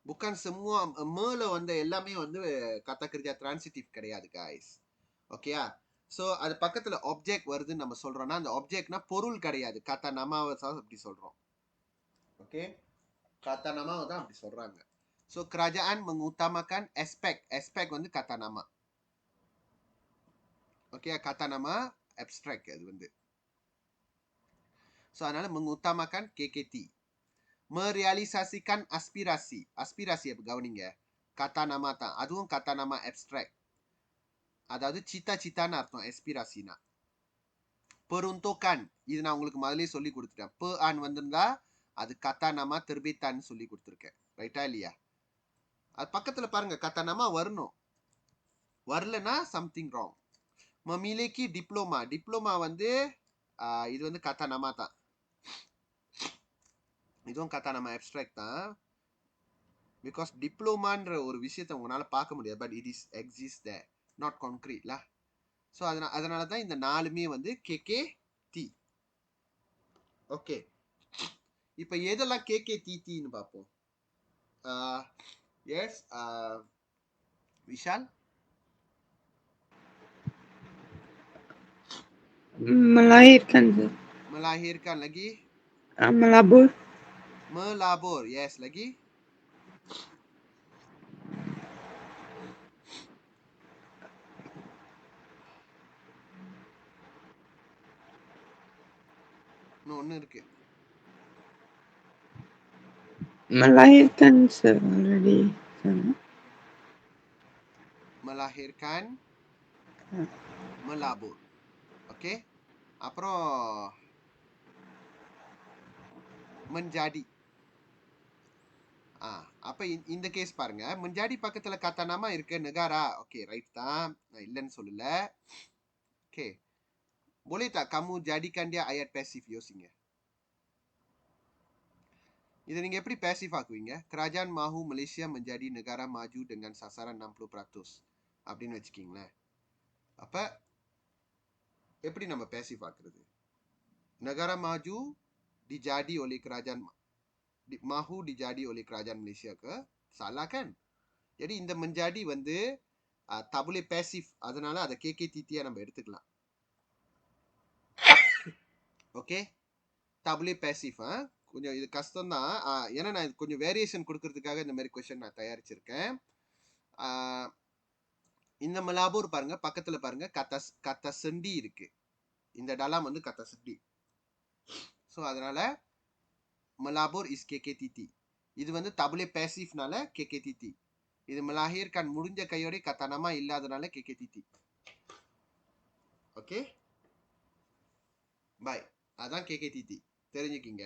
bukan semua மேல வந்து எல்லாமே வந்து kata kerja transitif கிடையாது guys. ஓகேயா? ஸோ அது பக்கத்தில் ஆப்ஜெக்ட் வருதுன்னு நம்ம சொல்கிறோம்னா அந்த ஆப்ஜெக்ட்னா பொருள் கிடையாது. kata namaவை தான் அப்படி சொல்கிறோம். ஓகே kata namaவை தான் அப்படி சொல்கிறாங்க. So kerajaan mengutamakan aspek. aspek வந்து kata nama. Okay kata nama abstract அது வந்து. ஸோ அதனால mengutamakan KKT. merealisasikan aspirasi. aspirasi அப்போ கவனிங்க kata nama தான். அதுவும் kata nama abstract. அதாவது cita-citaன்னு அர்த்தம் aspirasiனா. peruntukan இது நான் உங்களுக்கு முதல்ல சொல்லி கொடுத்துட்டேன். an வந்திருந்தா அது kata nama terbitan சொல்லி கொடுத்துருக்கேன். ரைட்டா இல்லையா? அது பக்கத்துல பாருங்க kata nama வரணும். வரலனா something wrong. memiliki diploma. diploma வந்து இது வந்து kata nama தான். இதுவும் kata nama abstract தான். because diplomaன்ற ஒரு விஷயத்தை உங்களால பார்க்க முடியாது. but it is exist there, not concrete lah. So அதனால தான் இந்த நாலுமே வந்து KKT. ஓகே இப்போ எதெல்லாம் KKTTன்னு பார்ப்போம். எஸ் Vishal. melahirkan, melahirkan lagi. melabur. melabur, yes lagi. ஒன்று இருக்கு. melahirkan, sir, already. melahirkan, melabur. Okey. Aப்புறம் menjadi. அப்ப இந்த கேஸ் பாருங்க. menjadi பக்கத்துல kata nama இருக்கு, negara. ஓகே, ரைட் தான். நான் இல்லைன்னு சொல்லல. Okay. Boleh tak kamu jadikan dia ayat pasif? யோசிங்க. இதை நீங்க எப்படி பேசிவ் ஆக்குவீங்க? kerajaan mahu Malaysia menjadi negara maju dengan sasaran 60% அப்படின்னு வச்சுக்கீங்களேன். அப்ப எப்படி நம்ம பேசிவ் ஆக்குறது? negara maju dijadi oleh kerajaan mahu dijadi oleh kerajaan Malaysia ke? Salah kan? Jadi இந்த menjadi வந்து tak boleh pasif. அதனால அதை KKTT நம்ம எடுத்துக்கலாம். Okay, tak boleh pasif. கொஞ்சம் இது கஷ்டம் தான். ஏன்னா நான் கொஞ்சம் வேரியேஷன் கொடுக்கறதுக்காக இந்த மாதிரி கொஸ்டின் நான் தயாரிச்சிருக்கேன். இந்த melabur பாருங்க, பக்கத்துல பாருங்க kata sendi இருக்கு. இந்த dalam வந்து kata sendi. ஸோ அதனால melabur is KKTT. இது வந்து tak boleh pasifனால KKTT. இது melahirkan முடிஞ்ச கையோட kata nama இல்லாதனால KKTT. Okay, bye. அதான் KKTT. தெரிஞ்சுக்கிங்க.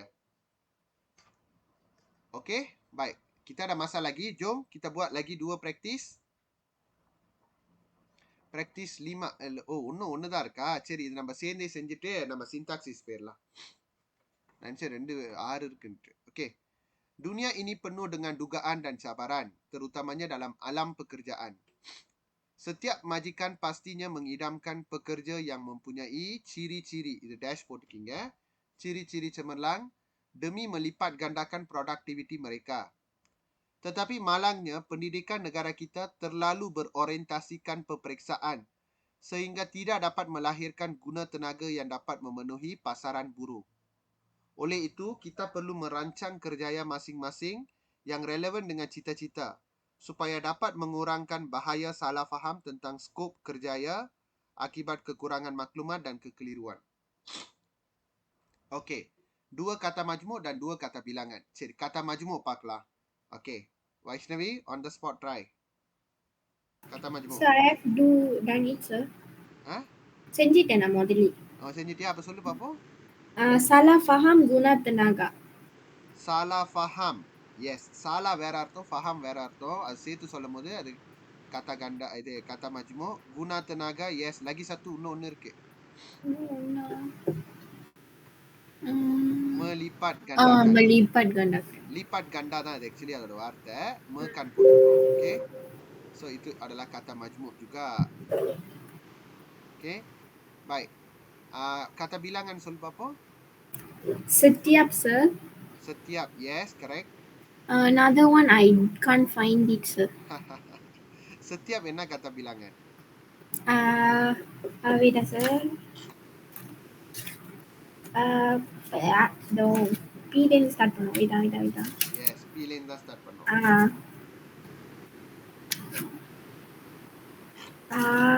Okey, baik. Kita ada masa lagi. Jom kita buat lagi 2 praktis. Praktis 5. இன்னும் ஒன்று தான் இருக்கா? சரி, இது நம்ம சேர்ந்தே செஞ்சுட்டு நம்ம சின்டாக்சிஸ் போயிடலாம். நான் நினைச்சேன் 2 6 இருக்குன்ட்டு. Okey. Dunia ini penuh dengan dugaan dan cabaran, terutamanya dalam alam pekerjaan. Setiap majikan pastinya mengidamkan pekerja yang mempunyai ciri-ciri. Itu dash போட்டுக்கிங்க. Ciri-ciri cemerlang demi melipat gandakan produktiviti mereka. Tetapi malangnya pendidikan negara kita terlalu berorientasikan peperiksaan sehingga tidak dapat melahirkan guna tenaga yang dapat memenuhi pasaran buruh. Oleh itu, kita perlu merancang kerjaya masing-masing yang relevan dengan cita-cita supaya dapat mengurangkan bahaya salah faham tentang skop kerjaya akibat kekurangan maklumat dan kekeliruan. Okey, 2 kata majmuk dan 2 kata bilangan. Ciri kata majmuk paklah. Okay, Vaishnavi, on the spot try. Kata majmuk. Sir, I have done it, sir. செஞ்சிட்டேன் நான் முதல்ல. செஞ்சிட்டியா? அப்ப சொல்லு பாப்போம். salah faham guna tenaga. Salah faham. Yes, salah வேற அர்த்தம், faham வேற அர்த்தம். அது சேர்த்து சொல்லும்போது அது kata ganda, இது kata majmuk. Guna tenaga, yes. Lagi satu இன்னொன்னு இருக்கு. Melipat gandakan. Melipat gandakan. Lipat ganda தான் அது actually அதோட வார்த்தை. Mekan போட்டுருக்கோம். Okay. So itu adalah kata majmuk juga. Okay. Baik. Kata bilangan சொல்லு பாப்போம். Setiap, sir. Setiap, yes, correct. Another one I can't find it, sir. Setiap என்ன kata bilangan? Wait, sir. No. P ல start பண்ணும். Wait. Yes, P ல இருந்து start பண்ணும்.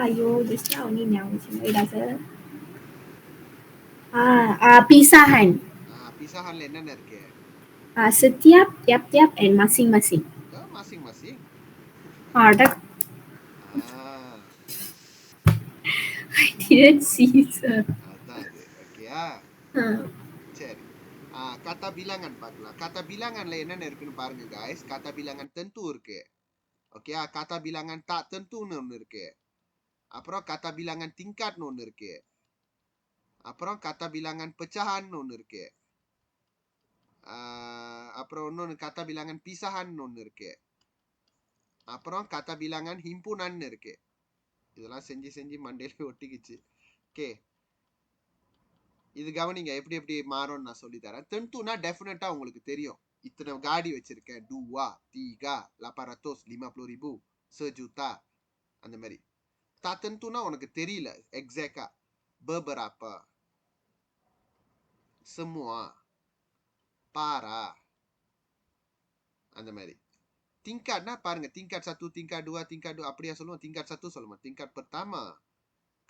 ஐயோ, just now only ஞாபகம். Wait, sir. Pisahan. Pisahanல என்னென்ன இருக்கு? Setiap, tiap-tiap and masing-masing. Masing-masing. I didn't see, sir. அதான் அது. ஓகேயா? சரி. kata bilangan பார்க்கலாம். kata bilanganல என்னென்ன இருக்குன்னு பாருங்க guys. kata bilangan tentu இருக்கு. ஓகேயா? kata bilangan tak tentuன்னு ஒன்னு இருக்கு. அப்புறம் kata bilangan tingkatன்னு ஒன்னு இருக்கு. அப்புறம் kata bilangan pecahanன்னு ஒன்னு இருக்கு. அப்புறம் இன்னொன்னு kata bilangan pisahanன்னு ஒன்னு இருக்கு. அப்புறம் kata bilangan himpunanன்னு இருக்கு. இதெல்லாம் செஞ்சு மண்டையில ஒட்டிக்கிச்சு. ஓகே, இது கவனிங்க எப்படி எப்படி மாறும்னு நான் சொல்லி தரேன். tentuனா டெஃபினட்டா உங்களுக்கு தெரியும். இத்தனை காடி வச்சிருக்கேன், 2, 3, 850,000, sejuta அந்த மாதிரி. tak tentuனா உனக்கு தெரியல எக்ஸாக்டா. beberapa, semua, para அந்த மாதிரி. tingkatனா பாருங்க, tingkat 1, tingkat 2 அப்படியா சொல்லுவோம்? tingkat 1 சொல்லுவோம், tingkat pertama,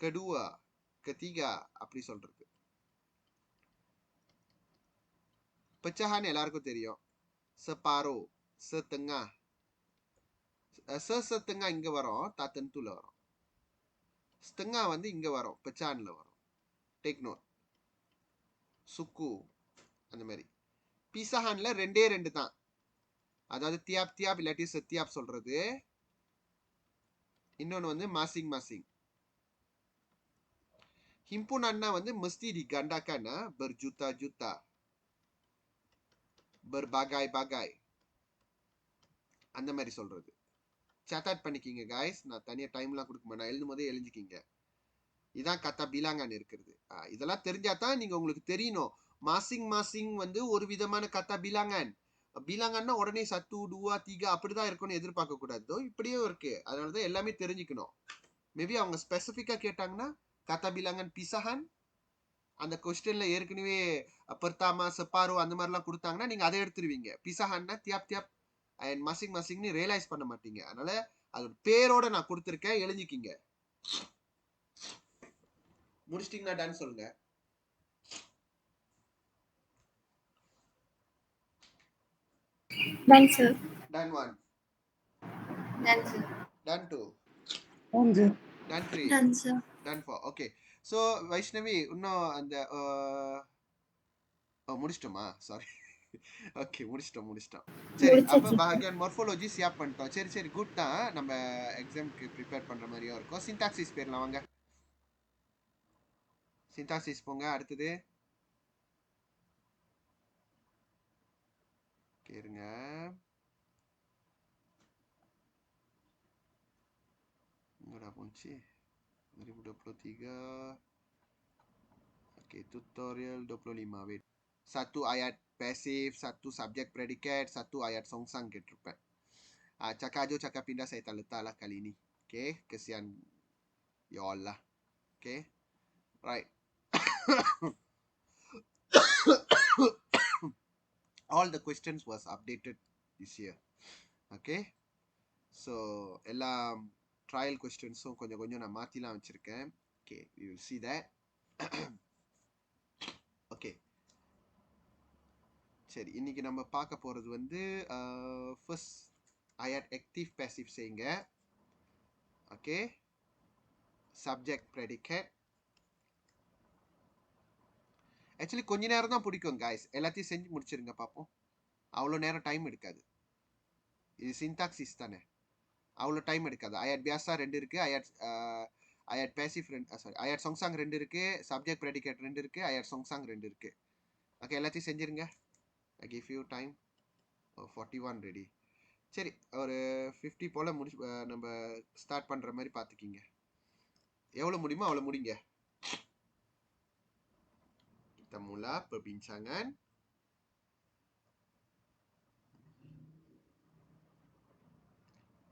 kedua, ketiga அப்படி சொல்றது. pecahan எல்லாருக்கும் தெரியும். separuh, setengah, setengah இங்க வரும், tak tentu lah வரும். Setengah வந்து இங்க வரும், pecahanல வரும். Take note. Suku அந்த மாதிரி. பிசஹான்ல ரெண்டே ரெண்டு தான். அதாவது தியாப் தியாப் இல்லாட்டி சத்தியாப் சொல்றது. இன்னொன்னு வந்து மாசிங் மாசிங். Himpunannya வந்து mesti digandakan, berjuta-juta, berbagai-bagai. அந்த மாதிரி சொல்றது. சாட் பண்ணிக்கிங்க guys. நான் தனியா டைம்லாம் கொடுக்க மாட்டேன். எழுதும் போதே எழுதிக்கிங்க. இதான் கத்தா பிலாங்கான் இருக்கிறது. இதெல்லாம் தெரிஞ்சாதான் நீங்க உங்களுக்கு தெரியணும். மாசிங் மாசிங் வந்து ஒரு விதமான கத்தா பிலாங்கான். பிலாங்கான்னா உடனே 1, 2, 3 அப்படிதான் இருக்கும்னு எதிர்பார்க்க கூடாது. இப்படியும் இருக்கு. அதனாலதான் எல்லாமே தெரிஞ்சுக்கணும். மேபி அவங்க ஸ்பெசிபிக்கா கேட்டாங்கன்னா கத்தா பிலாங்கான் பிசஹான் அந்த கொஸ்டின்ல ஏற்கனவே பர்தாமா செப்பாரோ அந்த மாதிரிலாம் கொடுத்தாங்கன்னா நீங்க அதை எடுத்துருவீங்க. பிசஹான்னா தியாப் தியாப் அண்ட் மாசிங் மாசிங்னு ரியலைஸ் பண்ண மாட்டீங்க. அதனால அதோட பேரோட நான் கொடுத்துருக்கேன், எழுதிக்கிங்க. முடிச்சிட்டீங்கன்னா டன் சொல்லுங்க. Done, sir. Done 1, Done, sir. Done 2, ஒன்று done 3, Done, sir. Done 4. Okay. So Vaishnavi இன்னும் அந்த முடிச்சிட்டோமா? சாரி. ஓகே, முடிச்சிட்டோம். சரி, அப்ப பாகியான் மார்ஃபாலஜி சியாப் பண்ணிட்டோம். சரி குட் தான். நம்ம எக்ஸாம்க்கு ப்ரிப்பேர் பண்ற மாதிரியும் இருக்கும். சின்டாக்சிஸ் பேர்லாம் வாங்க. சின்டாக்சிஸ் போங்க. அடுத்தது கேருங்க. Enggak kunci 2023. Oke, tutorial 25. Wait. Satu ayat pasif, satu subjek predikat, satu ayat songsang ketupat. Cakap aja cakap pindah saya tak letak lah kali ini. Okay, kesian y'all lah. Okay, right. All the questions was updated this year. Okay, so எல்லாம் trial questions கொஞ்சம் நான் மாத்திலாம் வச்சிருக்கேன். Okay, we will see that. Okay, சரி, இன்னைக்கு நம்ம பார்க்க போறது வந்து ஃபர்ஸ்ட் ayat active passive செய்யுங்க. Okay, subject predicate. ஆக்சுவலி கொஞ்ச நேரம் தான் பிடிக்கும் guys. எல்லாத்தையும் செஞ்சு முடிச்சிருங்க பார்ப்போம். அவ்வளோ நேரம் டைம் எடுக்காது. இது சின்டாக்சிஸ் தானே, அவ்வளோ டைம் எடுக்காது. ayat biasa 2 இருக்கு, ayat passive ayat songsang 2 இருக்கு, subject predicate 2 இருக்கு, ayat songsang 2 இருக்கு. ஓகே, எல்லாத்தையும் செஞ்சிருங்க. I give you time. 41 ரெடி. சரி, ஒரு 50 போல நம்ம ஸ்டார்ட் பண்ற மாதிரி பார்த்துக்கிங்க. எவ்வளவு முடியுமோ அவ்வளவு முடிங்க. Kita mula perbincangan.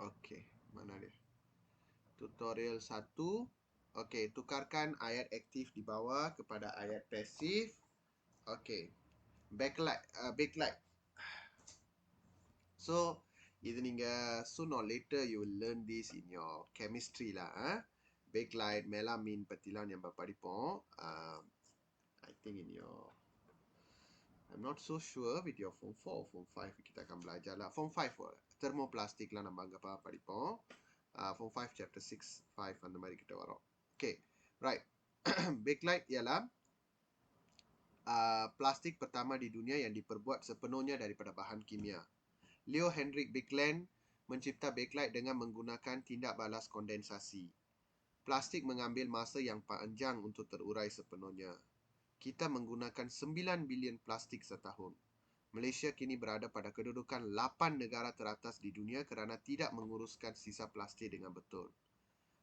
Okey, mana dia? Tutorial 1. Okey, tukarkan ayat aktif di bawah kepada ayat pasif. Okey. Backlight. So, இது நீங்க soon or later you will learn this in your chemistry lah. Backlight, melamine பத்திலாம் நம்ம படிப்போம். I think in your, I'm not so sure with your form 4 or form 5 kita akan belajar lah. Form 5 thermoplastic lah நம்ம அங்க படிப்போம். Form 5 chapter 6, 5 அந்த மாதிரி கிட்ட வரும். Okay, right. Backlight ialah plastik pertama di dunia yang diperbuat sepenuhnya daripada bahan kimia. Leo Hendrik Baekeland mencipta backlight dengan menggunakan tindak balas kondensasi. Plastik mengambil masa yang panjang untuk terurai sepenuhnya. Kita menggunakan 9 bilion plastik setahun. Malaysia kini berada pada kedudukan 8 negara teratas di dunia kerana tidak menguruskan sisa plastik dengan betul.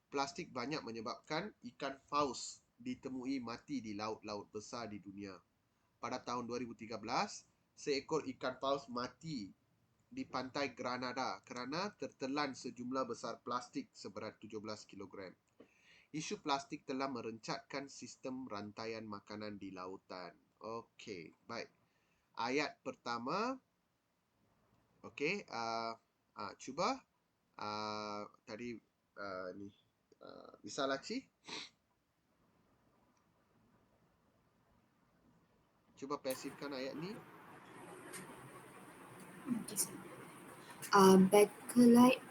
Plastik banyak menyebabkan ikan paus ditemui mati di laut-laut besar di dunia. Pada tahun 2013, seekor ikan paus mati di pantai Granada kerana tertelan sejumlah besar plastik seberat 17 kilogram. Isu plastik telah merencatkan sistem rantaian makanan di lautan. Okey, baik. Ayat pertama. Okey, cuba tadi ni bisa Laci? Cuba pasifkan ayat ni. Okay, sir. Backlight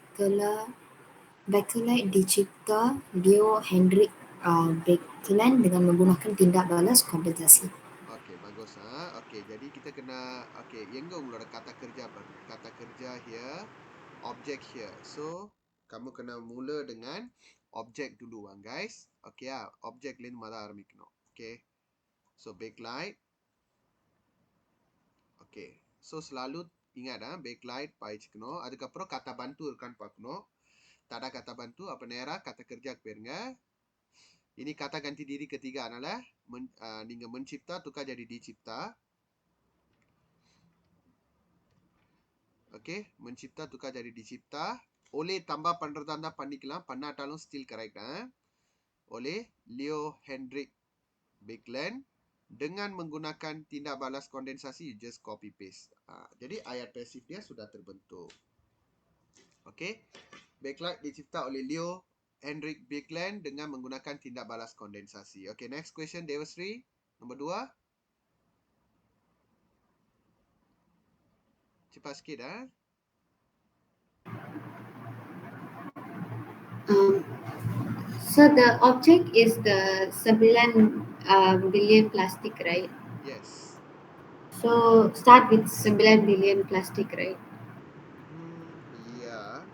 Bakelite dicipta Leo Hendrik Bakelite dengan menggunakan tindak balas kondensasi. Okey, bagus Okey, jadi kita kena எங்க உங்களோட kata kerja baru? Kata kerja here, object here. So, kamu kena mula dengan object dulu guys. Okey object ல இருந்து மொத ஆரம்பிக்கணும். Okay. So, bakelite. Okay. So, selalu ingat bakelite பாய்ச்சிக்கணும். அதுக்கப்புறம் kata bantu இருக்கான்னு பார்க்கணும். Tak ada kata bantu, apa நேரா kata kerja போயிருங்க. Ini kata ganti diri ketiga adalah நீங்க mencipta tukar jadi dicipta. Okay, mencipta tukar jadi dicipta. Oleh tambah பண்றதா இருந்தா பண்ணிக்கலாம், பண்ணாட்டாலும் still correct oleh Leo Hendrik Bakelite dengan menggunakan tindak balas kondensasi, you just copy paste. Jadi ayat pasif dia sudah terbentuk. Okay, Bakelite dicipta oleh Leo Hendrik Bakelite dengan menggunakan tindak balas kondensasi. Okay, next question Devasri, nombor 2. Cepat sikit So the object is the 9 billion plastic, right? Yes. So start with 9 billion plastic, right? Ya.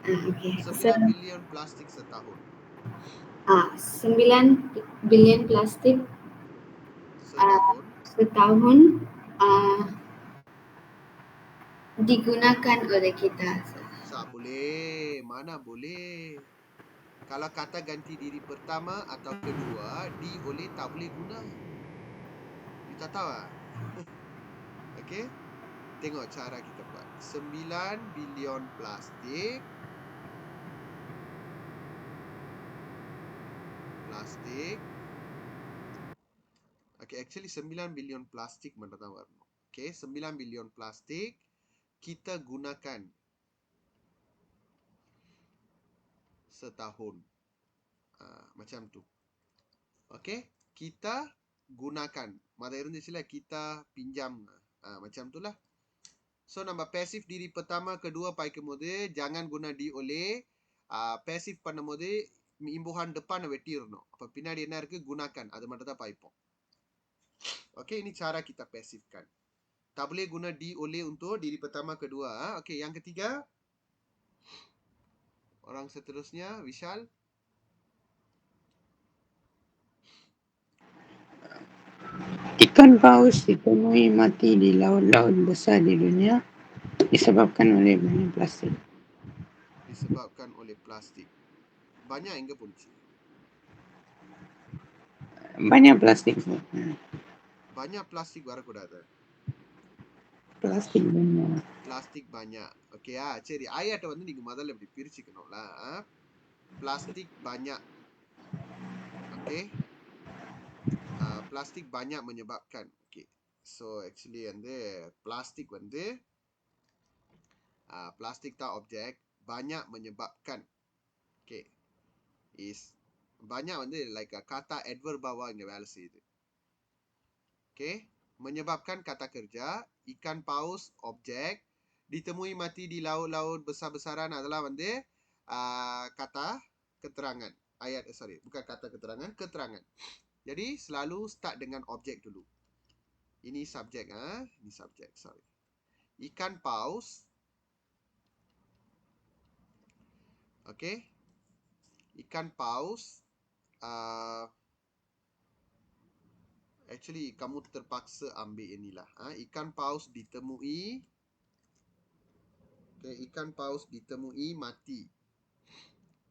Okay. 9 billion plastik setahun. 9 billion plastik setahun digunakan oleh kita. Tak boleh. Mana boleh. Kalau kata ganti diri pertama atau kedua, di oleh tak boleh guna. You tak tahu Okay. Tengok cara kita buat. 9 bilion plastik. Okay, actually 9 bilion plastik mana tahu warna. Okay, 9 bilion plastik kita gunakan setahun. Macam tu. Okay, kita gunakan. Mada இருந்துச்சுல kita pinjam. Macam tu lah. So, நம்ம passive diri pertama, kedua பாய்க்கும்போது jangan guna di oleh. Passive பண்ணும்போது imbuhan depan வெட்டிரணும். அப்ப பின்னாடி என்ன இருக்கு? gunakan. அது மட்டும் தான் பாய்ப்போம். Okay, ini cara kita passifkan. Tak boleh guna di oleh untuk diri pertama, kedua. Okay, yang ketiga. Orang seterusnya, Vishal. Ikan paus ditemui mati di laut-laut besar di dunia disebabkan oleh banyak plastik. Disebabkan oleh plastik. Banyak எங்க போச்சு? Banyak plastik. Banyak plastik வரக்கூடாது. Plastik banyak. Plastik banyak. Okay சரி ஆயாட்ட வந்து நீங்க முதல்ல இப்படி பிரிச்சுக்கணும்ல. Plastik banyak. Okay. Plastik banyak menyebabkan. Okay. So actually வந்து plastik வந்து plastik tak objek, banyak menyebabkan. Okay. Is banyak வந்து like kata adverb bawah இங்க வேலை செய்யுது. Okay. Menyebabkan kata kerja, ikan paus objek, ditemui mati di laut-laut besar-besaran adalah வந்து kata keterangan. Bukan kata keterangan, keterangan. Jadi selalu start dengan objek dulu. Ini subjek ini subjek, sorry. Ikan paus. Okay. Ikan paus actually kamu terpaksa ambil inilah. Ikan paus ditemui. Okay, ikan paus ditemui mati.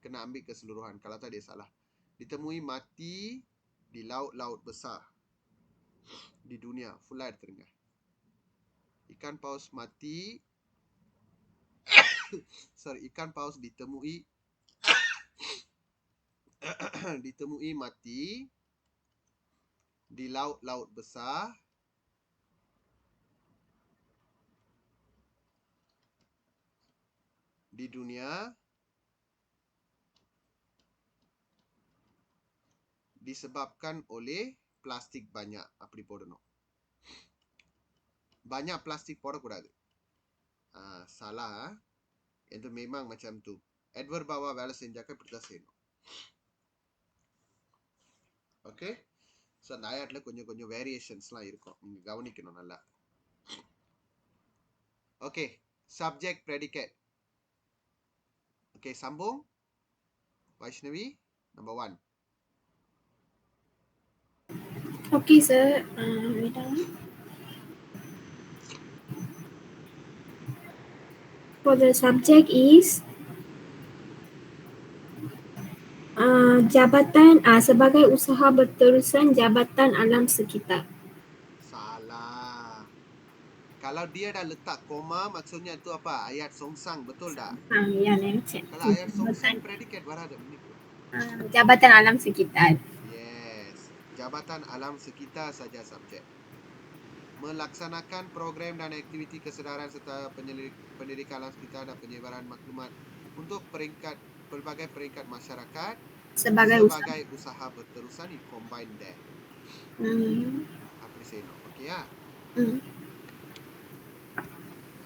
Kena ambil keseluruhan. Kalau tak dia salah. Ditemui mati di laut-laut besar di dunia. Full air teringat. Ikan paus mati. Sorry, ikan paus ditemui ditemui mati di laut-laut besar di dunia disebabkan oleh plastik banyak. அப்படி போடணும். Banyak plastik போடக்கூடாது. Salah. Itu memang macam tu. Edward bawa வேலை செஞ்சாக்க இப்படிதான் செய்யணும். Okay, so அந்த ஆயாட்ல கொஞ்சம் கொஞ்சம் வேரியேஷன்ஸ்லாம் இருக்கும், நீங்க கவனிக்கணும் நல்லா. Okay, subject predicate. Okay, sambung Vaishnavi, number 1. Okay, sir. Wait a minute. For the subject is jabatan sebagai usaha berterusan jabatan alam sekitar. Salah. Kalau dia dah letak koma, maksudnya itu apa? Ayat songsang, betul tak? Ya, macam Kalau ayat songsang, predikat berada menipu. jabatan alam sekitar. Yes, jabatan alam sekitar saja subjek. Melaksanakan program dan aktiviti kesedaran serta pendidikan alam sekitar dan penyebaran maklumat untuk pelbagai peringkat masyarakat Sebagai usaha berterusan, you combine there. Apa dia say no? Okay ya?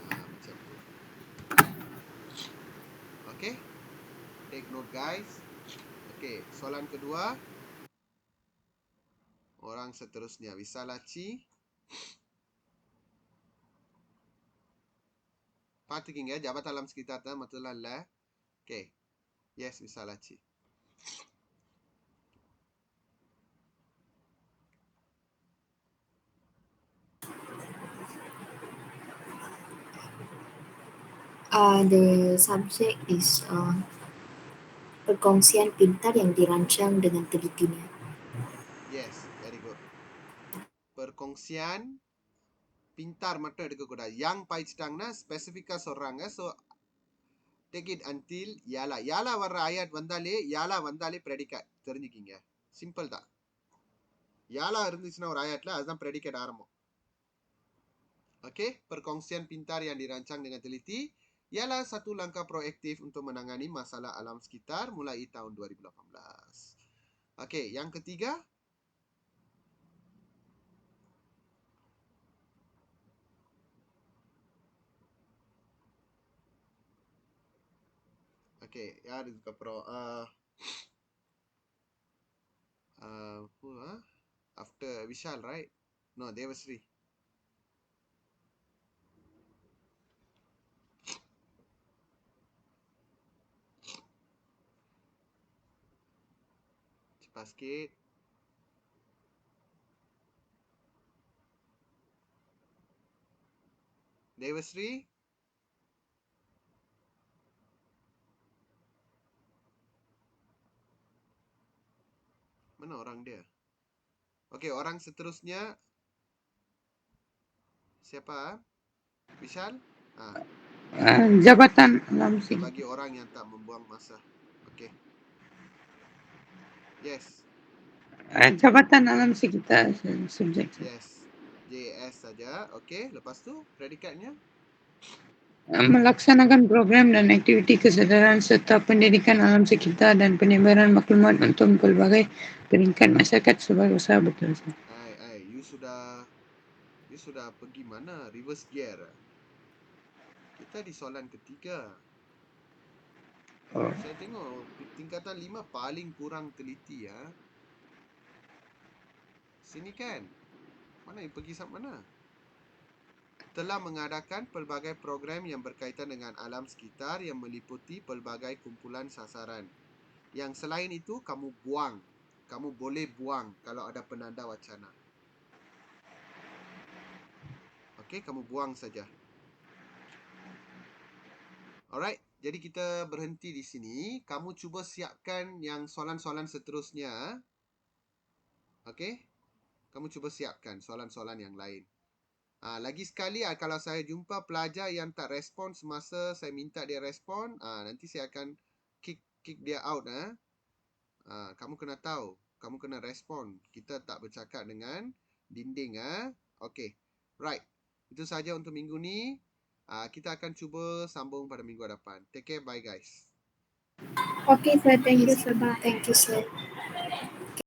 Macam tu. Okay, take note guys. Okay, soalan kedua. Orang seterusnya, Visalachi. பார்த்துக்கிங்க, ஜபத் அலம் sekitar தான், மற்றலாம் இல்லை. Okay, yes Visalachi. The subject is perkongsian pintar yang dirancang dengan telitinya. Yes, very good. Perkongsian pintar மட்டும் எடுக்கக்கூடாது. yang படிச்சிட்டாங்கன்னா ஸ்பெசிஃபிக்காக சொல்கிறாங்க. ஸோ டேக் இட் அன்டில் யாலா. யாலா வர்ற ஆயாட் வந்தாலே, யாலா வந்தாலே ப்ரெடிகேட், தெரிஞ்சுக்கிங்க. சிம்பிள் தான். யாலா இருந்துச்சுன்னா ஒரு ஆயாட்டில், அதுதான் ப்ரெடிகேட் ஆரம்பம். Oke, perkongsian pintar yang dirancang dengan teliti ialah satu langkah proaktif untuk menangani masalah alam sekitar mulai tahun 2018. Oke, yang ketiga. Oke, ya அதுக்கப்புறம் after Vishal, right? No, Devasri. Cepat sikit. Devasri. Mana orang dia? Okey, orang seterusnya siapa? Vishal? Jabatan alam sekitar. Bagi orang yang tak membuang masa. Okey. Yes. Jabatan alam sekitar subjek. Yes. JS saja. Okey, lepas tu predikatnya? Melaksanakan program dan aktiviti kesedaran serta pendidikan alam sekitar dan penyebaran maklumat untuk pelbagai peringkat masyarakat sebagai usaha berterusan. You sudah pergi mana? Reverse gear. Kita di soalan ketiga. Saya tengok tingkatan 5 paling kurang teliti ya. Sini kan? Mana you pergi sampai mana? Telah mengadakan pelbagai program yang berkaitan dengan alam sekitar yang meliputi pelbagai kumpulan sasaran. Yang selain itu kamu buang. Kamu boleh buang kalau ada penanda wacana. Okey, kamu buang saja. Alright, jadi kita berhenti di sini. Kamu cuba siapkan yang soalan-soalan seterusnya. Okey? Kamu cuba siapkan soalan-soalan yang lain. Lagi sekali, kalau saya jumpa pelajar yang tak respon semasa saya minta dia respon, nanti saya akan kick dia out. Kamu kena tahu, kamu kena respon. Kita tak bercakap dengan dinding. Okey, right. Itu saja untuk minggu ni. Kita akan cuba sambung pada minggu hadapan. Take care, bye guys. Okay, sir. Thank you so much. Thank you, sir.